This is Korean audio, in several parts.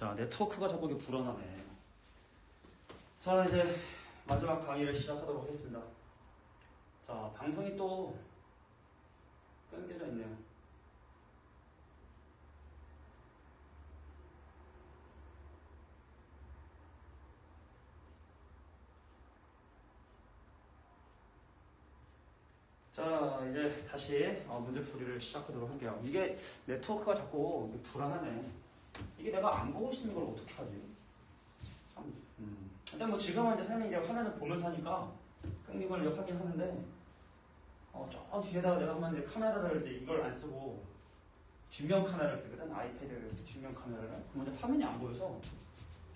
자, 네트워크가 자꾸 이게 불안하네. 자, 이제 마지막 강의를 시작하도록 하겠습니다. 자, 방송이 또 끊겨져 있네요. 자, 이제 다시 문제풀이를 시작하도록 할게요. 이게 네트워크가 자꾸 불안하네. 이게 내가 안 보고 있는 걸 어떻게 하지? 참, 일단 뭐 지금은 이제 쌤이 이제 화면을 보면서 하니까 끊긴 걸 이제 확인하는데, 저 뒤에다가 내가 한번 이제 카메라를 이제 이걸 안 쓰고 뒷면 카메라를 쓰거든. 아이패드 뒷면 카메라를. 그럼 이제 화면이 안 보여서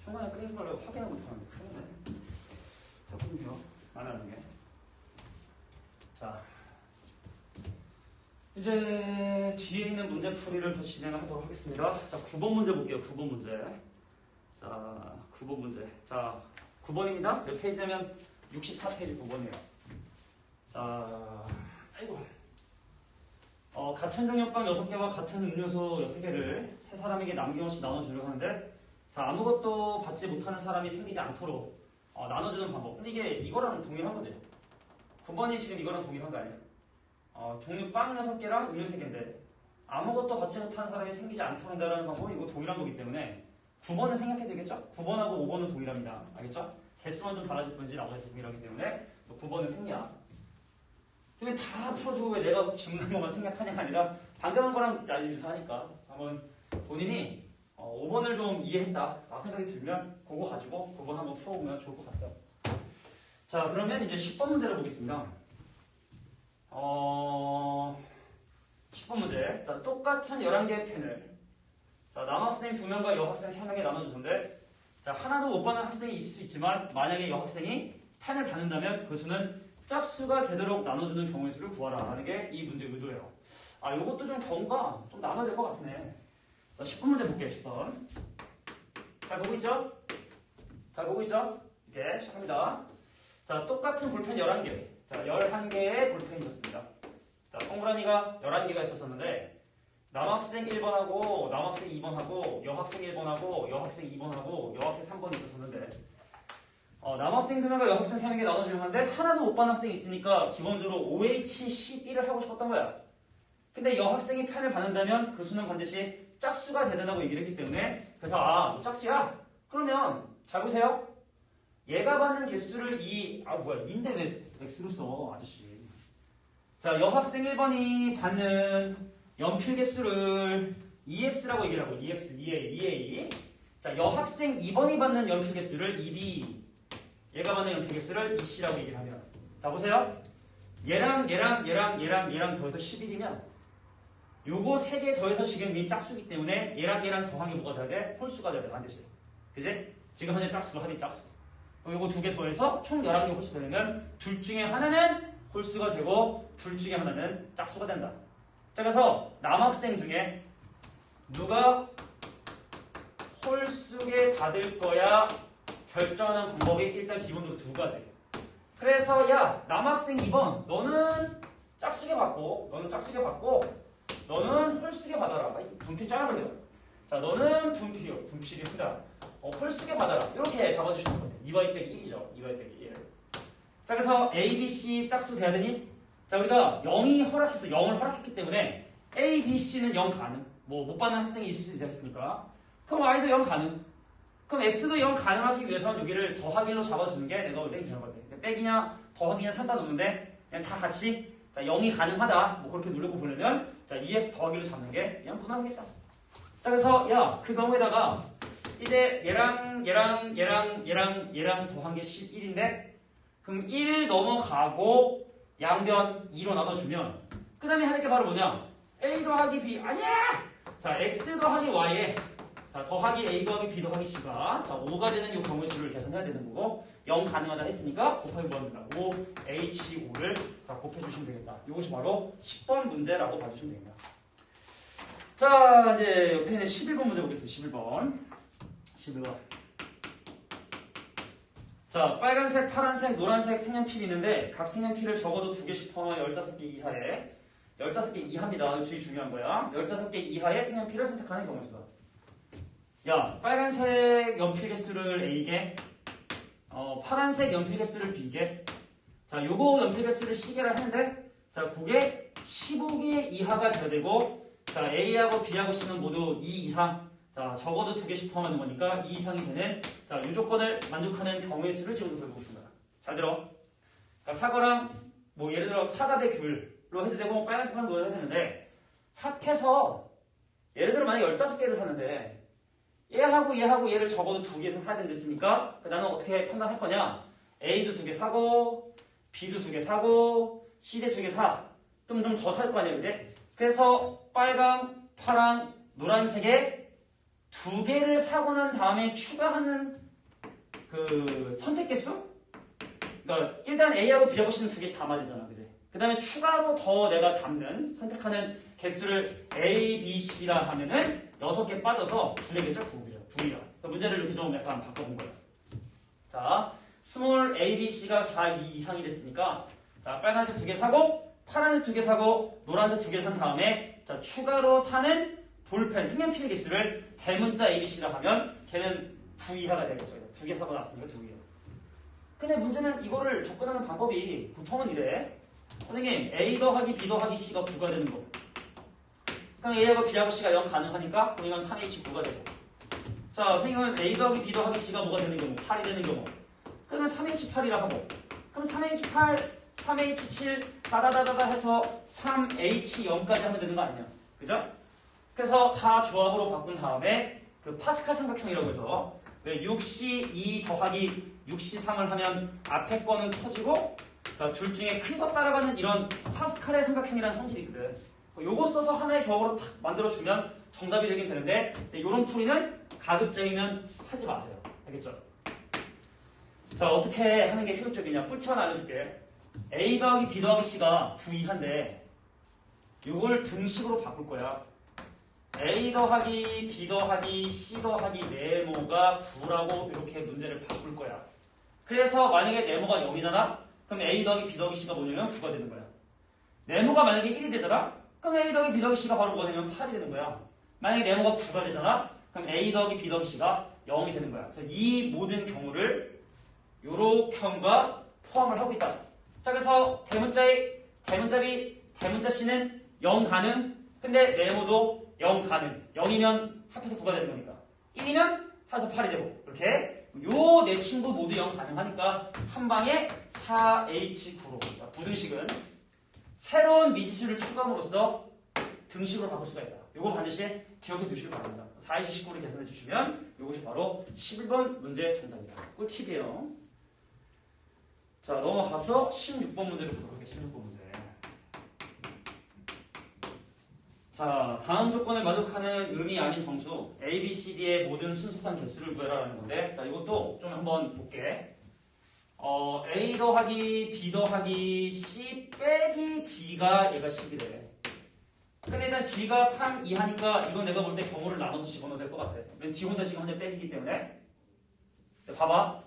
중간에 끊긴 걸 확인을 못 하는데 큰일이네. 자, 끊겨. 마음에 안 드네. 자. 이제 뒤에 있는 문제풀이를 더 진행하도록 하겠습니다. 자, 9번 문제 볼게요. 9번 문제. 자, 9번 문제. 자, 9번입니다. 몇 페이지냐면 64페이지 9번이에요. 자, 아이고. 같은 종류빵 6개와 같은 음료수 6개를 세 사람에게 남김없이 나눠주려고 하는데, 자, 아무것도 받지 못하는 사람이 생기지 않도록 나눠주는 방법. 근데 이거랑 동일한 거죠. 9번이 지금 이거랑 동일한 거 아니에요? 종류 빵 6개랑 음료 3개인데 아무것도 받지 못하는 사람이 생기지 않도록 한다는 방법은 이거 동일한 거기 때문에 9번은 생략해도 되겠죠? 9번하고 5번은 동일합니다. 알겠죠? 개수만 좀 달라질 뿐이지 나머지 동일하기 때문에 9번은 생략. 쌤이 다 풀어주고 왜 내가 짚는 것만 생략하냐가 아니라 방금 한 거랑 유사하니까 한번 본인이 5번을 좀 이해했다 라고 생각이 들면 그거 가지고 9번 한번 풀어보면 좋을 것 같아요. 자, 그러면 이제 10번 문제를 보겠습니다. 10번 문제. 자, 똑같은 11개의 펜을 자, 남학생 2명과 여학생 3명에 나눠주는데, 자, 하나도 못 받는 학생이 있을 수 있지만 만약에 여학생이 펜을 받는다면 그 수는 짝수가 되도록 나눠주는 경우의 수를 구하라 라는 게 이 문제의 의도예요. 요것도 좀 경우가 좀 나눠야 될 것 같으네. 자, 10번 문제 볼게요. 10번. 잘 보고 있죠? 잘 보고 있죠? 이렇게 시작합니다. 자, 똑같은 볼펜 11개. 자, 11개의 볼펜이 있었습니다. 자, 동그라미가 11개가 있었었는데 남학생 1번하고 남학생 2번하고 여학생 1번하고 여학생 2번하고 여학생 3번이 있었었는데 남학생 2명과 여학생 3명에게 나눠주려고 하는데 하나도 못 받는 학생이 있으니까 기본적으로 OH11을 하고 싶었던 거야. 근데 여학생이 펜을 받는다면 그 수는 반드시 짝수가 되는다고 얘기를 했기 때문에 그래서 너 짝수야? 그러면 잘 보세요. 얘가 받는 개수를 인데 왜 X로 써, 아저씨. 자, 여학생 1번이 받는 연필 개수를 EX라고 얘기를 하고, EX, EA. 자, 여학생 2번이 받는 연필 개수를 EB. 얘가 받는 연필 개수를 EC라고 얘기를 하면. 자, 보세요. 얘랑 더해서 11이면, 요거 3개 더해서 지금 이 짝수기 때문에 얘랑 더한 게 뭐가 돼야 돼? 홀수가 돼야 돼, 반드시. 그지? 지금 현재 짝수, 합이 짝수. 그럼 이거 2개 더해서 총 11개 홀수가 되면 둘 중에 하나는 홀수가 되고 둘 중에 하나는 짝수가 된다. 자, 그래서 남학생 중에 누가 홀수게 받을 거야 결정하는 방법이 일단 기본적으로 2가지. 그래서 남학생 2번 너는 짝수게 받고 너는 홀수게 받아라. 분필 잘라버려. 자, 너는 분필이 크다. 홀수게 받아라. 이렇게 잡아주시면 될 것 같아요. 2 빼기 1이죠. 2 빼기 1. 자, 그래서 A, B, C 짝수 돼야 되니? 자, 우리가 0을 허락했기 때문에 A, B, C는 0 가능. 못 받는 학생이 있을 수 있으니까. 그럼 Y도 0 가능. 그럼 X도 0 가능하기 위해서는 여기를 더하기로 잡아주는 게 내가 볼 때 괜찮을 것 같아. 빼기냐 더하기냐 상관없는데 그냥 다 같이 0이 가능하다. 그렇게 누르고 보려면 2x 더하기로 잡는 게 그냥 무난하겠다. 자, 그래서 그 경우에다가 이제 얘랑 더한 게 11인데 그럼 1 넘어가고 양변 2로 나눠주면 그 다음에 하는 게 바로 뭐냐? A 더하기 B 아니야! 자, X 더하기 Y에 자, 더하기 A 더하기 B 더하기 C가 5가 되는 이 경우의 수를 계산해야 되는 거고 0 가능하다 했으니까 곱하기 뭐합니다. 5H5를 곱해주시면 되겠다. 이것이 바로 10번 문제라고 봐주시면 됩니다. 자, 이제 옆에 있는 11번 문제 보겠습니다. 11번. 자, 빨간색, 파란색, 노란색 색연필이 있는데 각 색연필을 적어도 2개씩 포함하여 15개 이하에 15개 이하입니다. 주의 중요한 거야. 15개 이하의 색연필을 선택하는 경우의 수다. 야, 빨간색 연필 개수를 A개, 파란색 연필 개수를 B개. 자, 요거 연필 개수를 C개라 했는데, 자, 그게 15개 이하가 돼야 되고, 자, A하고 B하고 C는 모두 2 이상. 자, 적어도 2개씩 포함하는 거니까 2 이상이 되는, 자, 이 조건을 만족하는 경우의 수를 지금 구해보고 있습니다. 잘 들어. 그러니까 사과랑, 뭐, 예를 들어 사과배 귤로 해도 되고, 빨간색만 넣어야 되는데, 합해서, 예를 들어 만약에 15개를 샀는데, 얘하고 얘를 적어도 2개 사야 된댔으니까, 나는 어떻게 판단할 거냐? A도 2개 사고, B도 2개 사고, C도 2개 사. 좀 더 살 거 아니야, 그지? 그래서 빨강, 파랑, 노란색에 2개를 사고 난 다음에 추가하는 그 선택 개수? 그러니까 일단 A하고 B하고 C는 2개씩 담아야 되잖아, 그지? 그 다음에 추가로 더 내가 선택하는 개수를 A, B, C라 하면은 6개 빠져서 9개죠, 9개죠. 그러니까 문제를 이렇게 좀 약간 바꿔본 거예요. 자, 스몰 A, B, C가 자 2 이상이 됐으니까, 자, 빨간색 2개 사고, 파란색 2개 사고, 노란색 2개 산 다음에, 자, 추가로 사는 볼펜, 색연필 개수를 대문자 A, B, C라 하면 걔는 9 이하가 되겠죠. 2개 사고 났으니까 2개. 근데 문제는 이거를 접근하는 방법이 보통은 이래. 선생님, A 더하기 B 더하기 C가 9가 되는 거. 그럼 A하고 B하고 C가 0 가능하니까 그럼 이건 3H9가 되고. 자, 선생님은 A 더하기 B 더하기 C가 뭐가 되는 경우? 8이 되는 경우. 그러면 3H8이라 하고. 그럼 3H8, 3H7, 다다다다다 해서 3H0까지 하면 되는 거 아니냐? 그죠? 그래서 다 조합으로 바꾼 다음에 그 파스칼 삼각형이라고 해서 6C2 더하기 6C3을 하면 앞에 거는 커지고, 자, 둘 중에 큰 거 따라가는 이런 파스칼의 삼각형이라는 성질이 있거든. 요거 써서 하나의 조합으로 탁 만들어주면 정답이 되긴 되는데, 이런 풀이는 가급적이면 하지 마세요. 알겠죠? 자, 어떻게 하는 게 효율적이냐? 꿀팁 하나 알려줄게. A 더하기 B 더하기 C가 9 이하인데, 요걸 등식으로 바꿀 거야. A 더하기 B 더하기 C 더하기 네모가 9라고 이렇게 문제를 바꿀 거야. 그래서 만약에 네모가 0이잖아? 그럼 A 더하기 B 더하기 C가 뭐냐면 9가 되는 거야. 네모가 만약에 1이 되잖아? 그럼 A 더하기 B 더하기 C가 바로 뭐가 되냐면 8이 되는 거야. 만약에 네모가 9가 되잖아? 그럼 A 더하기 B 더하기 C가 0이 되는 거야. 그래서 이 모든 경우를 요렇게함과 포함을 하고 있다. 자, 그래서 대문자 B, 대문자 C는 0 가능. 근데 네모도 0 가능. 0이면 합해서 9가 되는 거니까. 1이면 합해서 8이 되고. 이렇게. 요 네 친구 모두 0 가능하니까 한 방에 4H9로. 부등식은 새로운 미지수를 추가함으로써 등식으로 바꿀 수가 있다. 요거 반드시 기억해 두시길 바랍니다. 4H19를 계산해 주시면 요것이 바로 11번 문제 정답입니다. 꿀팁이에요. 자, 넘어가서 16번 문제를 보도록 할게요. 16번 문제. 자, 다음 조건을 만족하는 음이 아닌 정수 A, B, C, D의 모든 순수상 개수를 구해라라는 건데, 자, 이것도 좀 한번 볼게. A 더하기 B 더하기 C 빼기 D가 얘가 10이래. 근데 일단 G가 3 이하니까 이건 내가 볼 때 경우를 나눠서 집어넣어도 될 것 같아. 왜냐면 D 혼자 지금 현재 빼기이기 때문에. 봐봐.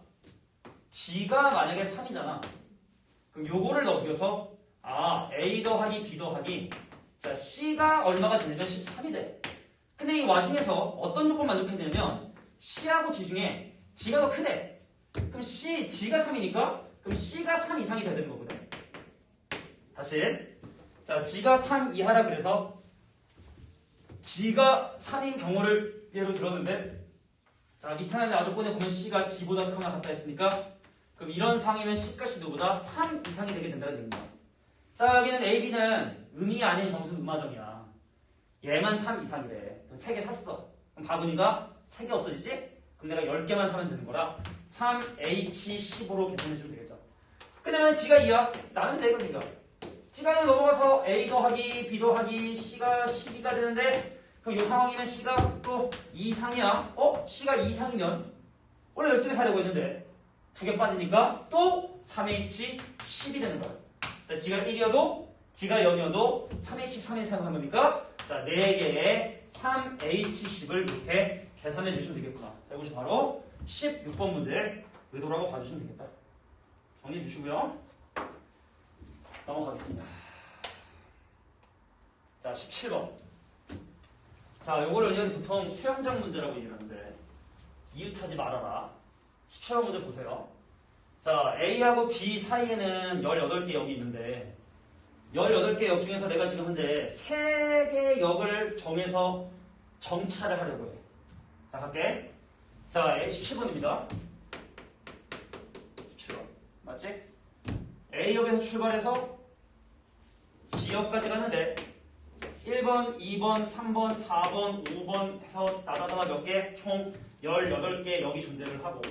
D가 만약에 3이잖아. 그럼 요거를 넘겨서 A 더하기 B 더하기, 자, C가 얼마가 되냐면 13이 돼. 근데 이 와중에서 어떤 조건 만족했냐면 C하고 D 중에 G가 더 크대. 그럼 G가 3이니까 그럼 C가 3 이상이 돼야 되는 거거든. 다시. 자, G가 3 이하라 그래서 G가 3인 경우를 예로 들었는데, 자, 밑에 나조건에 보면 C가 G보다 크거나 같다 했으니까 그럼 이런 상황이면 C가 C도보다 3 이상이 되게 된다는 얘기입니다. 자, 여기는 A, B는 음이 아닌 정수 음화정이야. 얘만 3 이상이래. 그럼 3개 샀어. 그럼 바구니가 3개 없어지지? 그럼 내가 10개만 사면 되는 거라 3H15로 계산해주면 되겠죠. 그 다음에 G가 2야. 나누면 되거든요. G가 넘어가서 A 더하기 B 더하기 C가 12가 되는데, 그럼 이 상황이면 C가 또 2 이상이야. C가 2 이상이면 원래 12개 사려고 했는데 2개 빠지니까 또 3H10이 되는 거야. 자, G가 1이어도 G가 0이어도 3H3에 사용한 거니까, 자, 4개의 3H10을 이렇게 계산해 주시면 되겠구나. 자, 이것이 바로 16번 문제 의도라고 봐주시면 되겠다. 정리해 주시고요. 넘어가겠습니다. 자, 17번. 자, 요거를 여기 보통 수영장 문제라고 얘기하는데 이웃하지 말아라. 17번 문제 보세요. 자, A하고 B 사이에는 18개 역이 있는데 18개 역 중에서 내가 지금 현재 3개 역을 정해서 정차를 하려고 해. 자, 갈게. 자, 17번입니다. 17번. 맞지? A역에서 출발해서 B역까지 가는데 1번, 2번, 3번, 4번, 5번 해서 다다다다 몇 개? 총 18개 역이 존재를 하고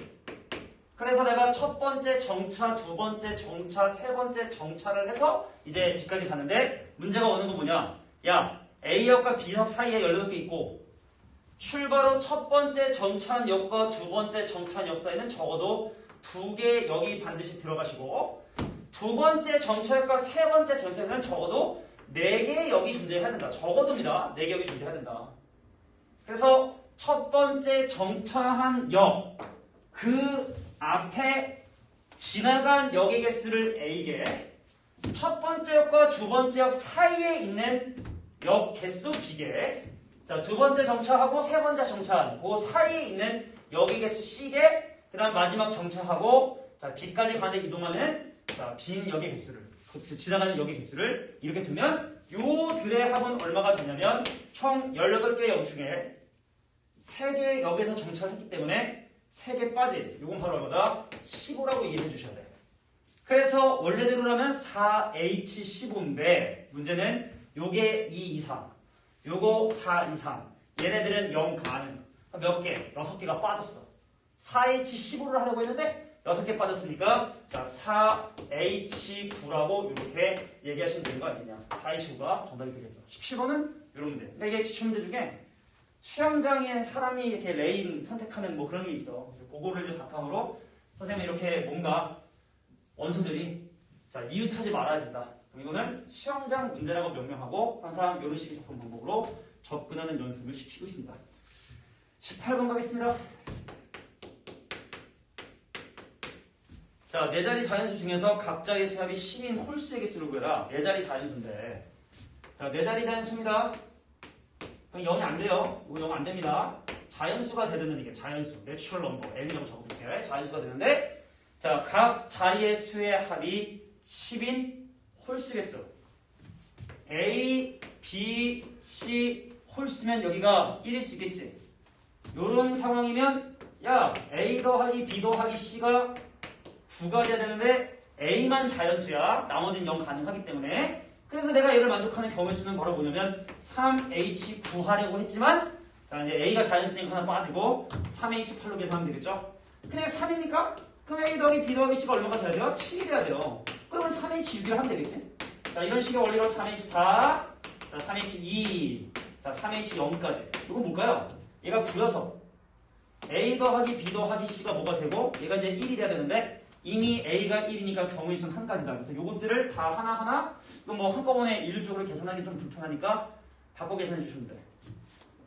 그래서 내가 첫 번째 정차, 두 번째 정차, 세 번째 정차를 해서 이제 B까지 가는데 문제가 오는 건 뭐냐? 야, A역과 B역 사이에 18개 있고 출발 후 첫 번째 정차역과 두 번째 정차역 사이에는 적어도 2개 역이 반드시 들어가시고 두 번째 정차역과 세 번째 정차역에는 적어도 4개의 역이 존재해야 된다. 적어도입니다. 4개 역이 존재해야 된다. 그래서 첫 번째 정차한 역, 그 앞에 지나간 역의 개수를 A개, 첫 번째 역과 두 번째 역 사이에 있는 역 개수 B개, 자, 두 번째 정차하고 세 번째 정차한 그 사이에 있는 역의 개수 C개, 그 다음 마지막 정차하고 자, B까지 가는 이동하는 자, 빈 역의 개수를 지나가는 역의 개수를 이렇게 두면 요들의 합은 얼마가 되냐면 총 18개 역 중에 3개 역에서 정차를 했기 때문에 3개 빠진 요건 바로 얼마다? 15라고 얘기해 주셔야 돼요. 그래서 원래대로라면 4H15인데 문제는 요게 2 이상 요거 4 이상 얘네들은 0 가능 몇 개? 6개가 빠졌어. 4H15를 하려고 했는데 6개 빠졌으니까 자 4H9라고 이렇게 얘기하시면 되는 거 아니냐. 4H9가 정답이 되겠죠. 17번은 이런 문제. 그러니까 이게 기출문제 중에 수영장에 사람이 이렇게 레인 선택하는 뭐 그런 게 있어. 그거를 바탕으로 선생님이 이렇게 뭔가 원소들이 자 이웃하지 말아야 된다. 그럼 이거는 수영장 문제라고 명명하고 항상 이런 식의 접근 방법으로 접근하는 연습을 시키고 있습니다. 18번 가겠습니다. 자, 4자리 자연수 중에서 각자의 수합이 10인 홀수의 개수를 구해라. 4자리 자연수인데 자, 4자리 자연수입니다. 그럼 0이 안 돼요. 이거 0 안 됩니다. 자연수가 되는 이게 자연수, 내추럴 넘버, N이라고 적어볼게요. 자연수가 되는데 자, 각 자리의 수의 합이 10인 홀수 개수. A, B, C 홀수면 여기가 1일 수 있겠지. 요런 상황이면 야, A 더하기 B 더하기 C가 9가 돼야 되는데 A만 자연수야. 나머지는 0 가능하기 때문에 그래서 내가 얘를 만족하는 경우의 수는 바로 뭐냐면 3H9 하려고 했지만 자 이제 A가 자연수니까 하나 빠지고 3H8로 계산하면 되겠죠. 근데 3이니까 그럼 A 더하기 B 더하기 C가 얼마가 돼야 돼요? 7이 돼야 돼요. 그러면 3H6을 하면 되겠지. 자 이런 식의 원리로 3H4 자 3H2 자 3H0까지 이건 뭘까요? 얘가 9여서 A 더하기 B 더하기 C가 뭐가 되고 얘가 이제 1이 돼야 되는데 이미 A가 1이니까 경우의 수는 한 가지다. 그래서 요것들을 다 하나하나 이거 뭐 한꺼번에 일률적으로 계산하기 좀 불편하니까 바꿔 계산해 주시면 돼요.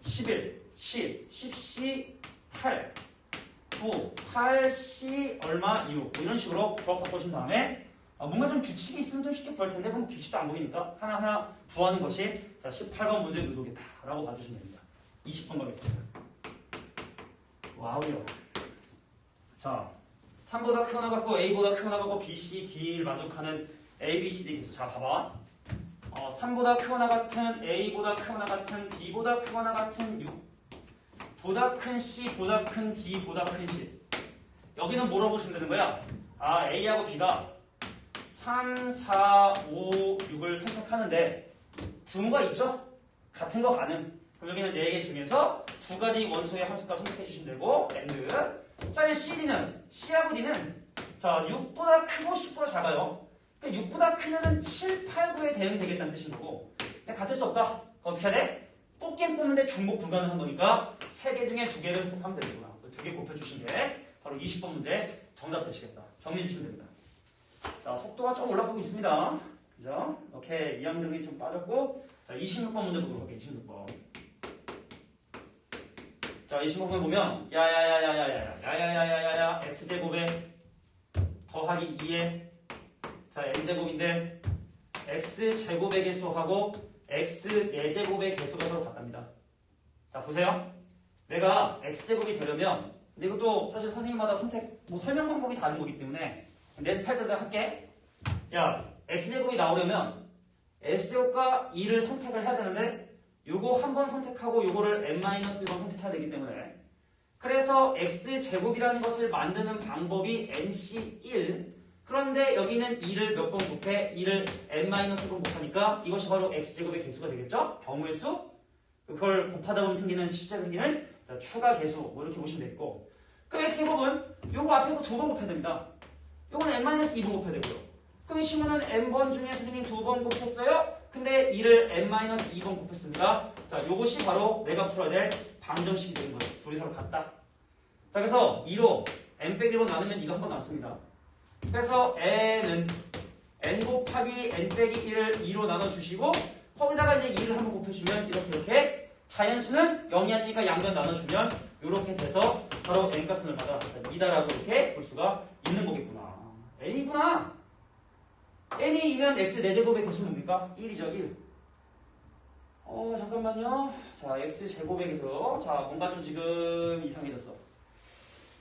11, 10, 10C, 8, 9, 8C 얼마 6 뭐 이런 식으로 조합 바꿔주신 다음에 뭔가 좀 규칙이 있으면 좀 쉽게 구할 텐데 그럼 규칙도 안 보이니까 하나하나 구하는 것이 자 18번 문제 의도겠다 라고 봐주시면 됩니다. 20번 가겠습니다. 와우요. 자 3보다 크거나 같고 A보다 크거나 같고 B, C, D를 만족하는 A, B, C, D 개수. 자 봐봐. 3보다 크거나 같은 A보다 크거나 같은 B보다 크거나 같은 6보다 큰 C, 보다 큰 D, 보다 큰 C. 여기는 뭐라고 보시면 되는 거야? 아 A하고 B가 3, 4, 5, 6을 선택하는데 등호가 있죠? 같은 거 가능. 그럼 여기는 4개 중에서 2가지 원소의 함수값 선택해 주시면 되고 AND 자, 이제 CD는, C하고 D는 자 6보다 크고 10보다 작아요. 그러니까 6보다 크면은 7, 8, 9에 대응되겠다는 뜻인 거고 근데 같을 수 없다. 어떻게 해야 돼? 뽑긴 뽑는데 중복 불가능한 거니까 3개 중에 2개를 선택하면 되겠구나. 2개 곱해주신 게 바로 20번 문제 정답 되시겠다. 정리해 주시면 됩니다. 자, 속도가 좀 올라가고 있습니다. 그죠? 오케이. 2항등이 좀 빠졌고 자, 26번 문제 보도록 할게요. 26번. 자, 25번 보면 야야야야야야야야야야야 x제곱에 더하기 2에 자 n제곱인데 x제곱의 개수하고 x 4제곱의 개수가 서로 같답니다. 자, 보세요. 내가 x제곱이 되려면, 근데 이것도 사실 선생님마다 선택, 뭐 설명 방법이 다른 거기 때문에 내 스타일대로 할게. 야, x제곱이 나오려면 x제곱과 2를 선택을 해야 되는데 요거 한 번 선택하고 요거를 n-1번 선택해야 되기 때문에 그래서 x제곱이라는 것을 만드는 방법이 nc1 그런데 여기는 2를 몇 번 곱해? 2를 n-번 곱하니까 이것이 바로 x제곱의 개수가 되겠죠? 경우의 수? 그걸 곱하다 보면 생기는 실제로 생기는 추가 개수 뭐 이렇게 보시면 되겠고 그럼 x제곱은 요거 앞에 거 두 번 곱해야 됩니다. 요거는 n-2번 곱해야 되고요. 그럼 이 친구는 n번 중에 선생님 두 번 곱했어요? 근데 2를 n-2번 곱했습니다. 자, 요것이 바로 내가 풀어야 될 방정식이 되는 거예요. 둘이 서로 같다. 자, 그래서 2로 n-1번 나누면 2가 한 번 남습니다. 그래서 n은 n 곱하기 n-1을 2로 나눠주시고 거기다가 이제 2를 한 번 곱해주면 이렇게 자연수는 0이 아니니까 양변 나눠주면 이렇게 돼서 바로 n 값은 얼마다? 2다라고 이렇게 볼 수가 있는 거겠구나. n이구나. n이 2면 x 4제곱의 개수는 뭡니까? 1이죠, 1. 잠깐만요. 자, x 제곱의 개수. 자, 뭔가 좀 지금 이상해졌어.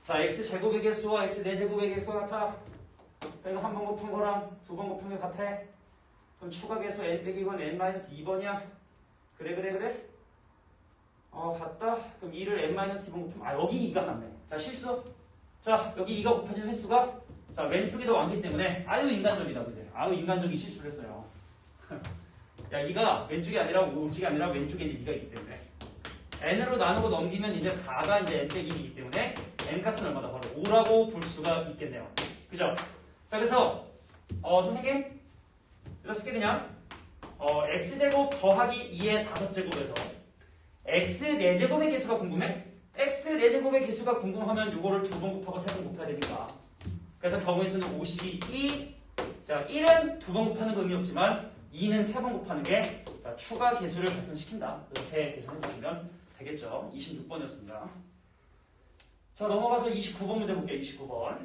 자, x 제곱의 개수와 x 4제곱의 개수가 같아. 그러니까 한 번 곱한 거랑 두 번 곱한 게 같아. 그럼 추가 개수 n 빼기 2번 n-2번이야. 그래. 같다. 그럼 2를 n-2번 곱하면 여기 2가 같네. 자, 실수. 자, 여기 2가 곱해지는 횟수가 자, 왼쪽이 더 많기 때문에 아유 인간적이다, 그제? 아유 인간적인 실수를 했어요. 야, 2가 왼쪽이 아니라 오른쪽이 아니라 왼쪽에 이제 2가 있기 때문에 n으로 나누고 넘기면 이제 4가 이제 n 빼기 2이기 때문에 n 값은 얼마다? 바로 5라고 볼 수가 있겠네요. 그죠? 자, 그래서 선생님 어떻게 되냐? x제곱 더하기 2의 5제곱에서 x 4제곱의 개수가 궁금해? x 4제곱의 개수가 궁금하면 요거를 두 번 곱하고 세 번 곱해야 되니까 그래서 경우의 수는 5c2 자, 1은 두 번 곱하는 거 의미 없지만 2는 세 번 곱하는 게 자, 추가 개수를 발생시킨다. 이렇게 계산해 주시면 되겠죠. 26번이었습니다. 자, 넘어가서 29번 문제 볼게요. 29번.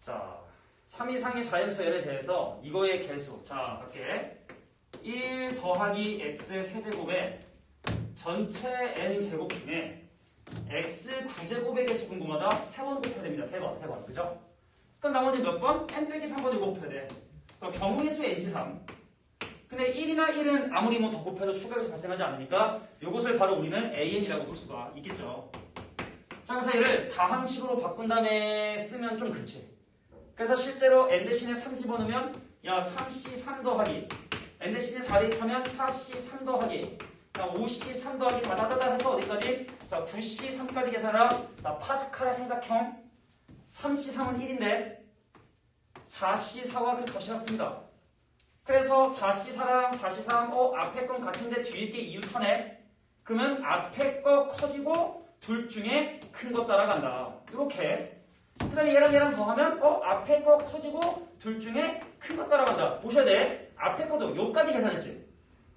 자, 3 이상의 자연수 n에 대해서 이거의 개수. 자, 갈게. 1 더하기 x 세제곱에 전체 n 제곱 중에 x 9제곱의 개수 궁금하다. 3번 곱해야 됩니다. 3번. 그죠? 그럼 나머지 몇 번? n 빼기 3번을 곱해야 돼. 그래서 경우의 수 nc3. 근데 1이나 1은 아무리 뭐 더 곱해도 추가해서 발생하지 않으니까 이것을 바로 우리는 an이라고 볼 수가 있겠죠. 자, 그래서 얘를 다항식으로 바꾼 다음에 쓰면 좀 그렇지. 그래서 실제로 n 대신에 3 집어넣으면 야 3c3 더하기 n 대신에 4 대입하면 4c3 더하기 자 5c3 더하기 다다다다 해서 어디까지? 자 9c3까지 계산하라. 자 파스칼의 생각형 3c3은 1인데 4c4와 그 값이 같습니다. 그래서 4c4랑 4c3 앞에 건 같은데 뒤에 게 이웃하네. 그러면 앞에 거 커지고 둘 중에 큰 거 따라간다. 이렇게 그 다음에 얘랑 더하면 앞에 거 커지고 둘 중에 큰 거 따라간다. 보셔야 돼. 앞에 거도 여기까지 계산했지.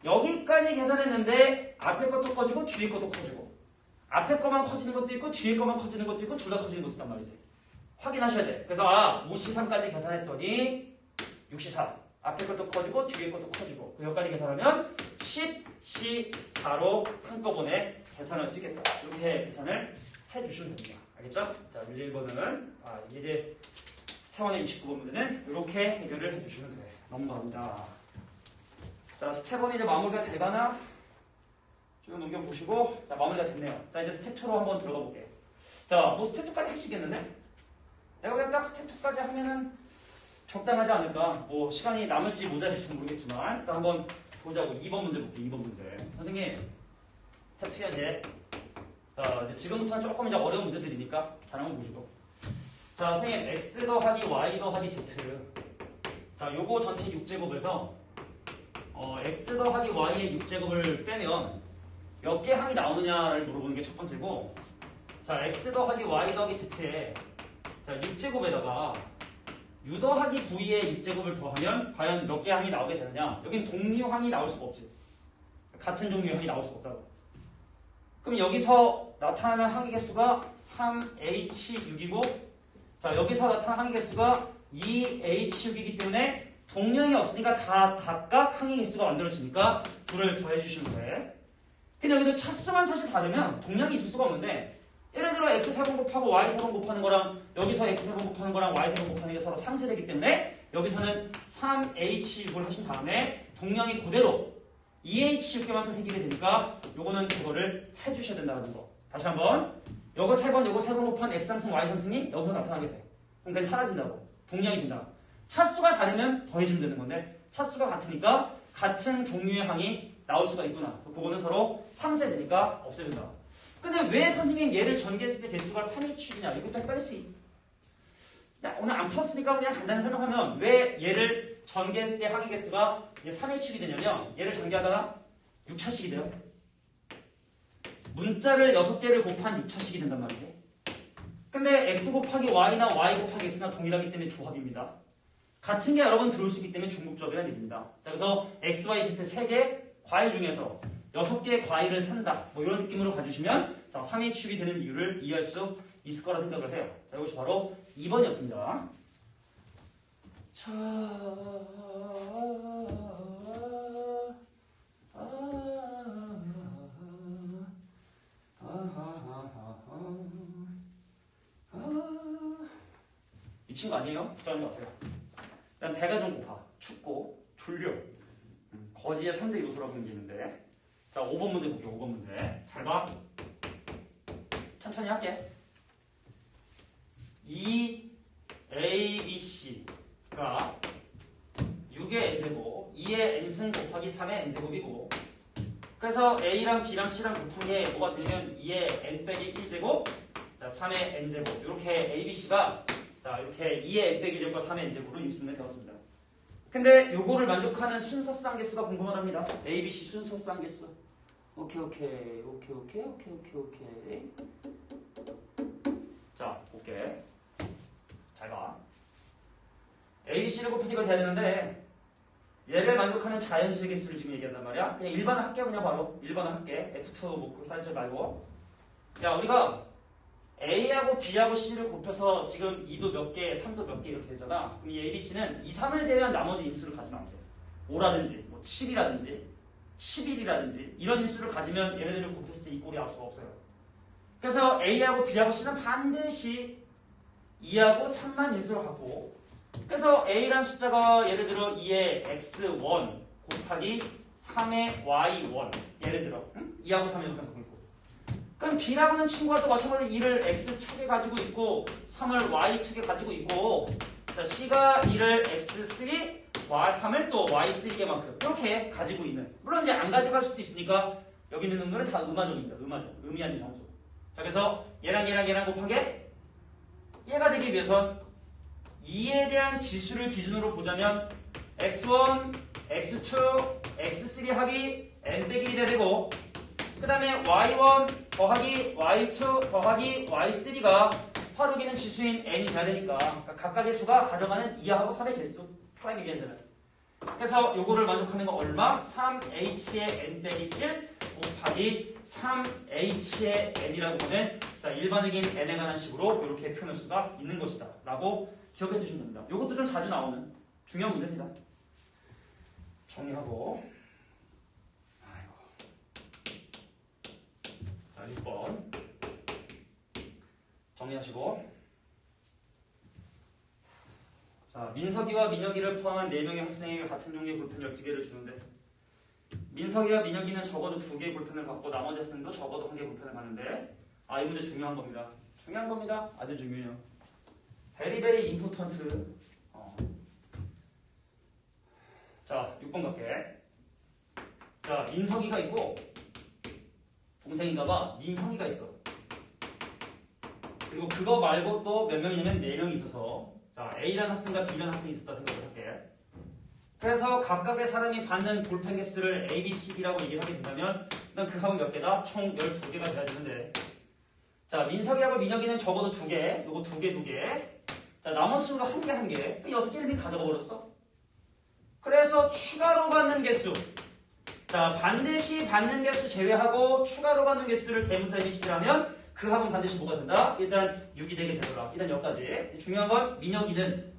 여기까지 계산했는데 앞에 것도 커지고 뒤에 것도 커지고 앞에 거만 커지는 것도 있고 뒤에 거만 커지는 것도 있고 둘 다 커지는 것도 있단 말이지. 확인하셔야 돼. 그래서 5C3까지 계산했더니 6C4 앞에 것도 커지고 뒤에 것도 커지고 여기까지 계산하면 10C4로 한꺼번에 계산할 수 있겠다. 이렇게 계산을 해주시면 됩니다. 알겠죠? 자, 문제 1번은 이제 스텝1의 29번 문제는 이렇게 해결을 해주시면 돼. 넘어갑니다. 자, 스텝 1이 이제 마무리가 되가나? 쭉 넘겨보시고, 자, 마무리가 됐네요. 자, 이제 스텝 2로 한번 들어가 볼게요. 자, 뭐 스텝 2까지 할 수 있겠는데? 내가 그냥 딱 스텝 2까지 하면은 적당하지 않을까? 뭐, 시간이 남을지 모자랄지 모르겠지만, 일단 한번 보자고. 2번 문제 볼게요, 2번 문제. 선생님, 스텝 2야, 이제. 자, 이제 지금부터는 조금 이제 어려운 문제들이니까 잘 한번 보시고. 자, 선생님, x 더하기 y 더하기 z. 자, 요거 전체 6제곱에서 x 더하기 y의 6제곱을 빼면 몇 개 항이 나오느냐를 물어보는 게 첫 번째고, 자, x 더하기 y 더하기 z에 자, 6제곱에다가 u 더하기 v의 6제곱을 더하면 과연 몇 개 항이 나오게 되느냐? 여긴 동류항이 나올 수가 없지. 같은 종류의 항이 나올 수가 없다고. 그럼 여기서 나타나는 항의 개수가 3H6이고 자 여기서 나타나는 항의 개수가 2H6이기 때문에 동량이 없으니까 다 각각 항의 개수가 만들어지니까 둘을 더해주시면 돼. 근데 여기도 차수만 사실 다르면 동량이 있을 수가 없는데 예를 들어 x4번 곱하고 y4번 곱하는 거랑 여기서 x4번 곱하는 거랑 y4번 곱하는 게 서로 상쇄되기 때문에 여기서는 3H6을 하신 다음에 동량이 그대로 2H6개만큼 생기게 되니까 요거는 그거를 해주셔야 된다는 거. 다시 한번 요거 3번 요거 3번 곱한 x상승 y상승이 여기서 나타나게 돼. 그럼 그냥 사라진다고. 동량이 된다. 차수가 다르면 더해주면 되는 건데 차수가 같으니까 같은 종류의 항이 나올 수가 있구나. 그래서 그거는 서로 상쇄되니까 없애야 된다. 근데 왜 선생님 얘를 전개했을 때 개수가 3H이냐 이것도 헷갈릴 수 있. 오늘 안 풀었으니까 그냥 간단히 설명하면 왜 얘를 전개했을 때 항의 개수가 3H이 되냐면 얘를 전개하다가 6차식이 돼요. 문자를 6개를 곱한 6차식이 된단 말이지. 근데 x 곱하기 y나 y 곱하기 x나 동일하기 때문에 조합입니다. 같은 게 여러 번 들어올 수 있기 때문에 중복조합이라는 얘기입니다. 자, 그래서 x, y, z 3개 과일 중에서 6개의 과일을 산다. 뭐 이런 느낌으로 가주시면 자, 3H축이 되는 이유를 이해할 수 있을 거라 생각을 해요. 자, 이것이 바로 2번이었습니다. 자, 미친 거 아니에요? 걱정하지 마세요. 일단 배가 좀 고파. 춥고 졸려. 거지의 3대 요소라고 하는 게 있는데 자 5번 문제 볼게요. 5번 문제 잘 봐. 천천히 할게. 2ABC가 6의 n제곱 2의 n승 곱하기 3의 n제곱이고 그래서 A랑 B랑 C랑 곱한 게 뭐가 되면 2의 n 빼기 1제곱 자 3의 n제곱 이렇게 ABC가 자 이렇게 2의 n 빼기 1제곱과 3의 n제곱으로 유수문에 되었습니다. 근데 요거를 만족하는 순서 쌍계수가 궁금합니다. ABC 순서 쌍계수. 오케이. 자, 볼게. 잘 봐. ABC를 곱해서 이거 돼야 되는데 얘를 만족하는 자연수의 개수를 지금 얘기한단 말이야. 그냥 일반을 할게 그냥 바로. 일반을 할게. F2 뭐 사지 말고. 야, 우리가 A하고 B하고 C를 곱해서 지금 2도 몇 개, 3도 몇 개 이렇게 되잖아. 그럼 이 ABC는 2, 3을 제외한 나머지 인수를 가지면 안 돼. 5라든지, 뭐 7이라든지, 11이라든지 이런 인수를 가지면 얘네들을 곱했을 때 이 꼴이 나올 수가 없어요. 그래서 A하고 B하고 C는 반드시 2하고 3만 인수를 갖고 그래서 A라는 숫자가 예를 들어 2의 x1 곱하기 3의 y1 예를 들어 2하고 3을 이렇게 갖고 있고 그럼 B라고는 친구가 또 마찬가지로 2를 x2개 가지고 있고 3을 y2개 가지고 있고 자, C가 2를 x3, y3을 또 y3개만큼 이렇게 가지고 있는 물론 이제 안 가져갈 수도 있으니까 여기 있는 놈들은 다 음화적입니다. 음화적. 의미하는 정수. 자, 그래서 얘랑 곱하게 얘가 되기 위해선 2에 대한 지수를 기준으로 보자면 x1, x2, x3 합이 n 빼기 1이 되고 그 다음에 y1 더하기 y2 더하기 y3가 화로기는 지수인 n이 돼야 되니까 각각의 수가 가져가는 2하고 3의 개수 프라임 얘기하잖아요. 그래서 요거를 만족하는 거 얼마? 3h의 n 빼기 1 곱하기 3h의 n이라고 하는 자, 일반적인 n에 관한 식으로 이렇게 표현할 수가 있는 것이다 라고 기억해 주시면 됩니다. 요것도 좀 자주 나오는 중요한 문제입니다. 정리하고 아이고. 자, 6번 정리하시고 자, 민석이와 민혁이를 포함한 4명의 학생에게 같은 종류의 볼펜 12개를 주는데 민석이와 민혁이는 적어도 2개의 볼펜을 받고 나머지 학생도 적어도 1개의 볼펜을 받는데 이 문제 중요한 겁니다. 중요한 겁니다. 아주 중요해요. Very very important. 자, 6번 갈게. 자, 민석이가 있고 동생인가봐 민형이가 있어. 그리고 그거 말고 또 몇 명이냐면 4명이 있어서 자, A라는 학생과 B라는 학생이 있었다 생각을 할게. 그래서 각각의 사람이 받는 볼펜 개수를 A, B, C, D라고 얘기를 하게 된다면 난 그 합은 몇 개다? 총 12개가 돼야 되는데 자, 민석이하고 민혁이는 적어도 2개, 요거 2개 자, 나머지 수가 1개 그 6개를 이미 가져가 버렸어. 그래서 추가로 받는 개수 자, 자, 반드시 받는 개수 제외하고 추가로 받는 개수를 대문자 이미시라면 그 합은 반드시 뭐가 된다? 일단 6이 되게 되더라. 일단 여기까지. 중요한 건 민혁이는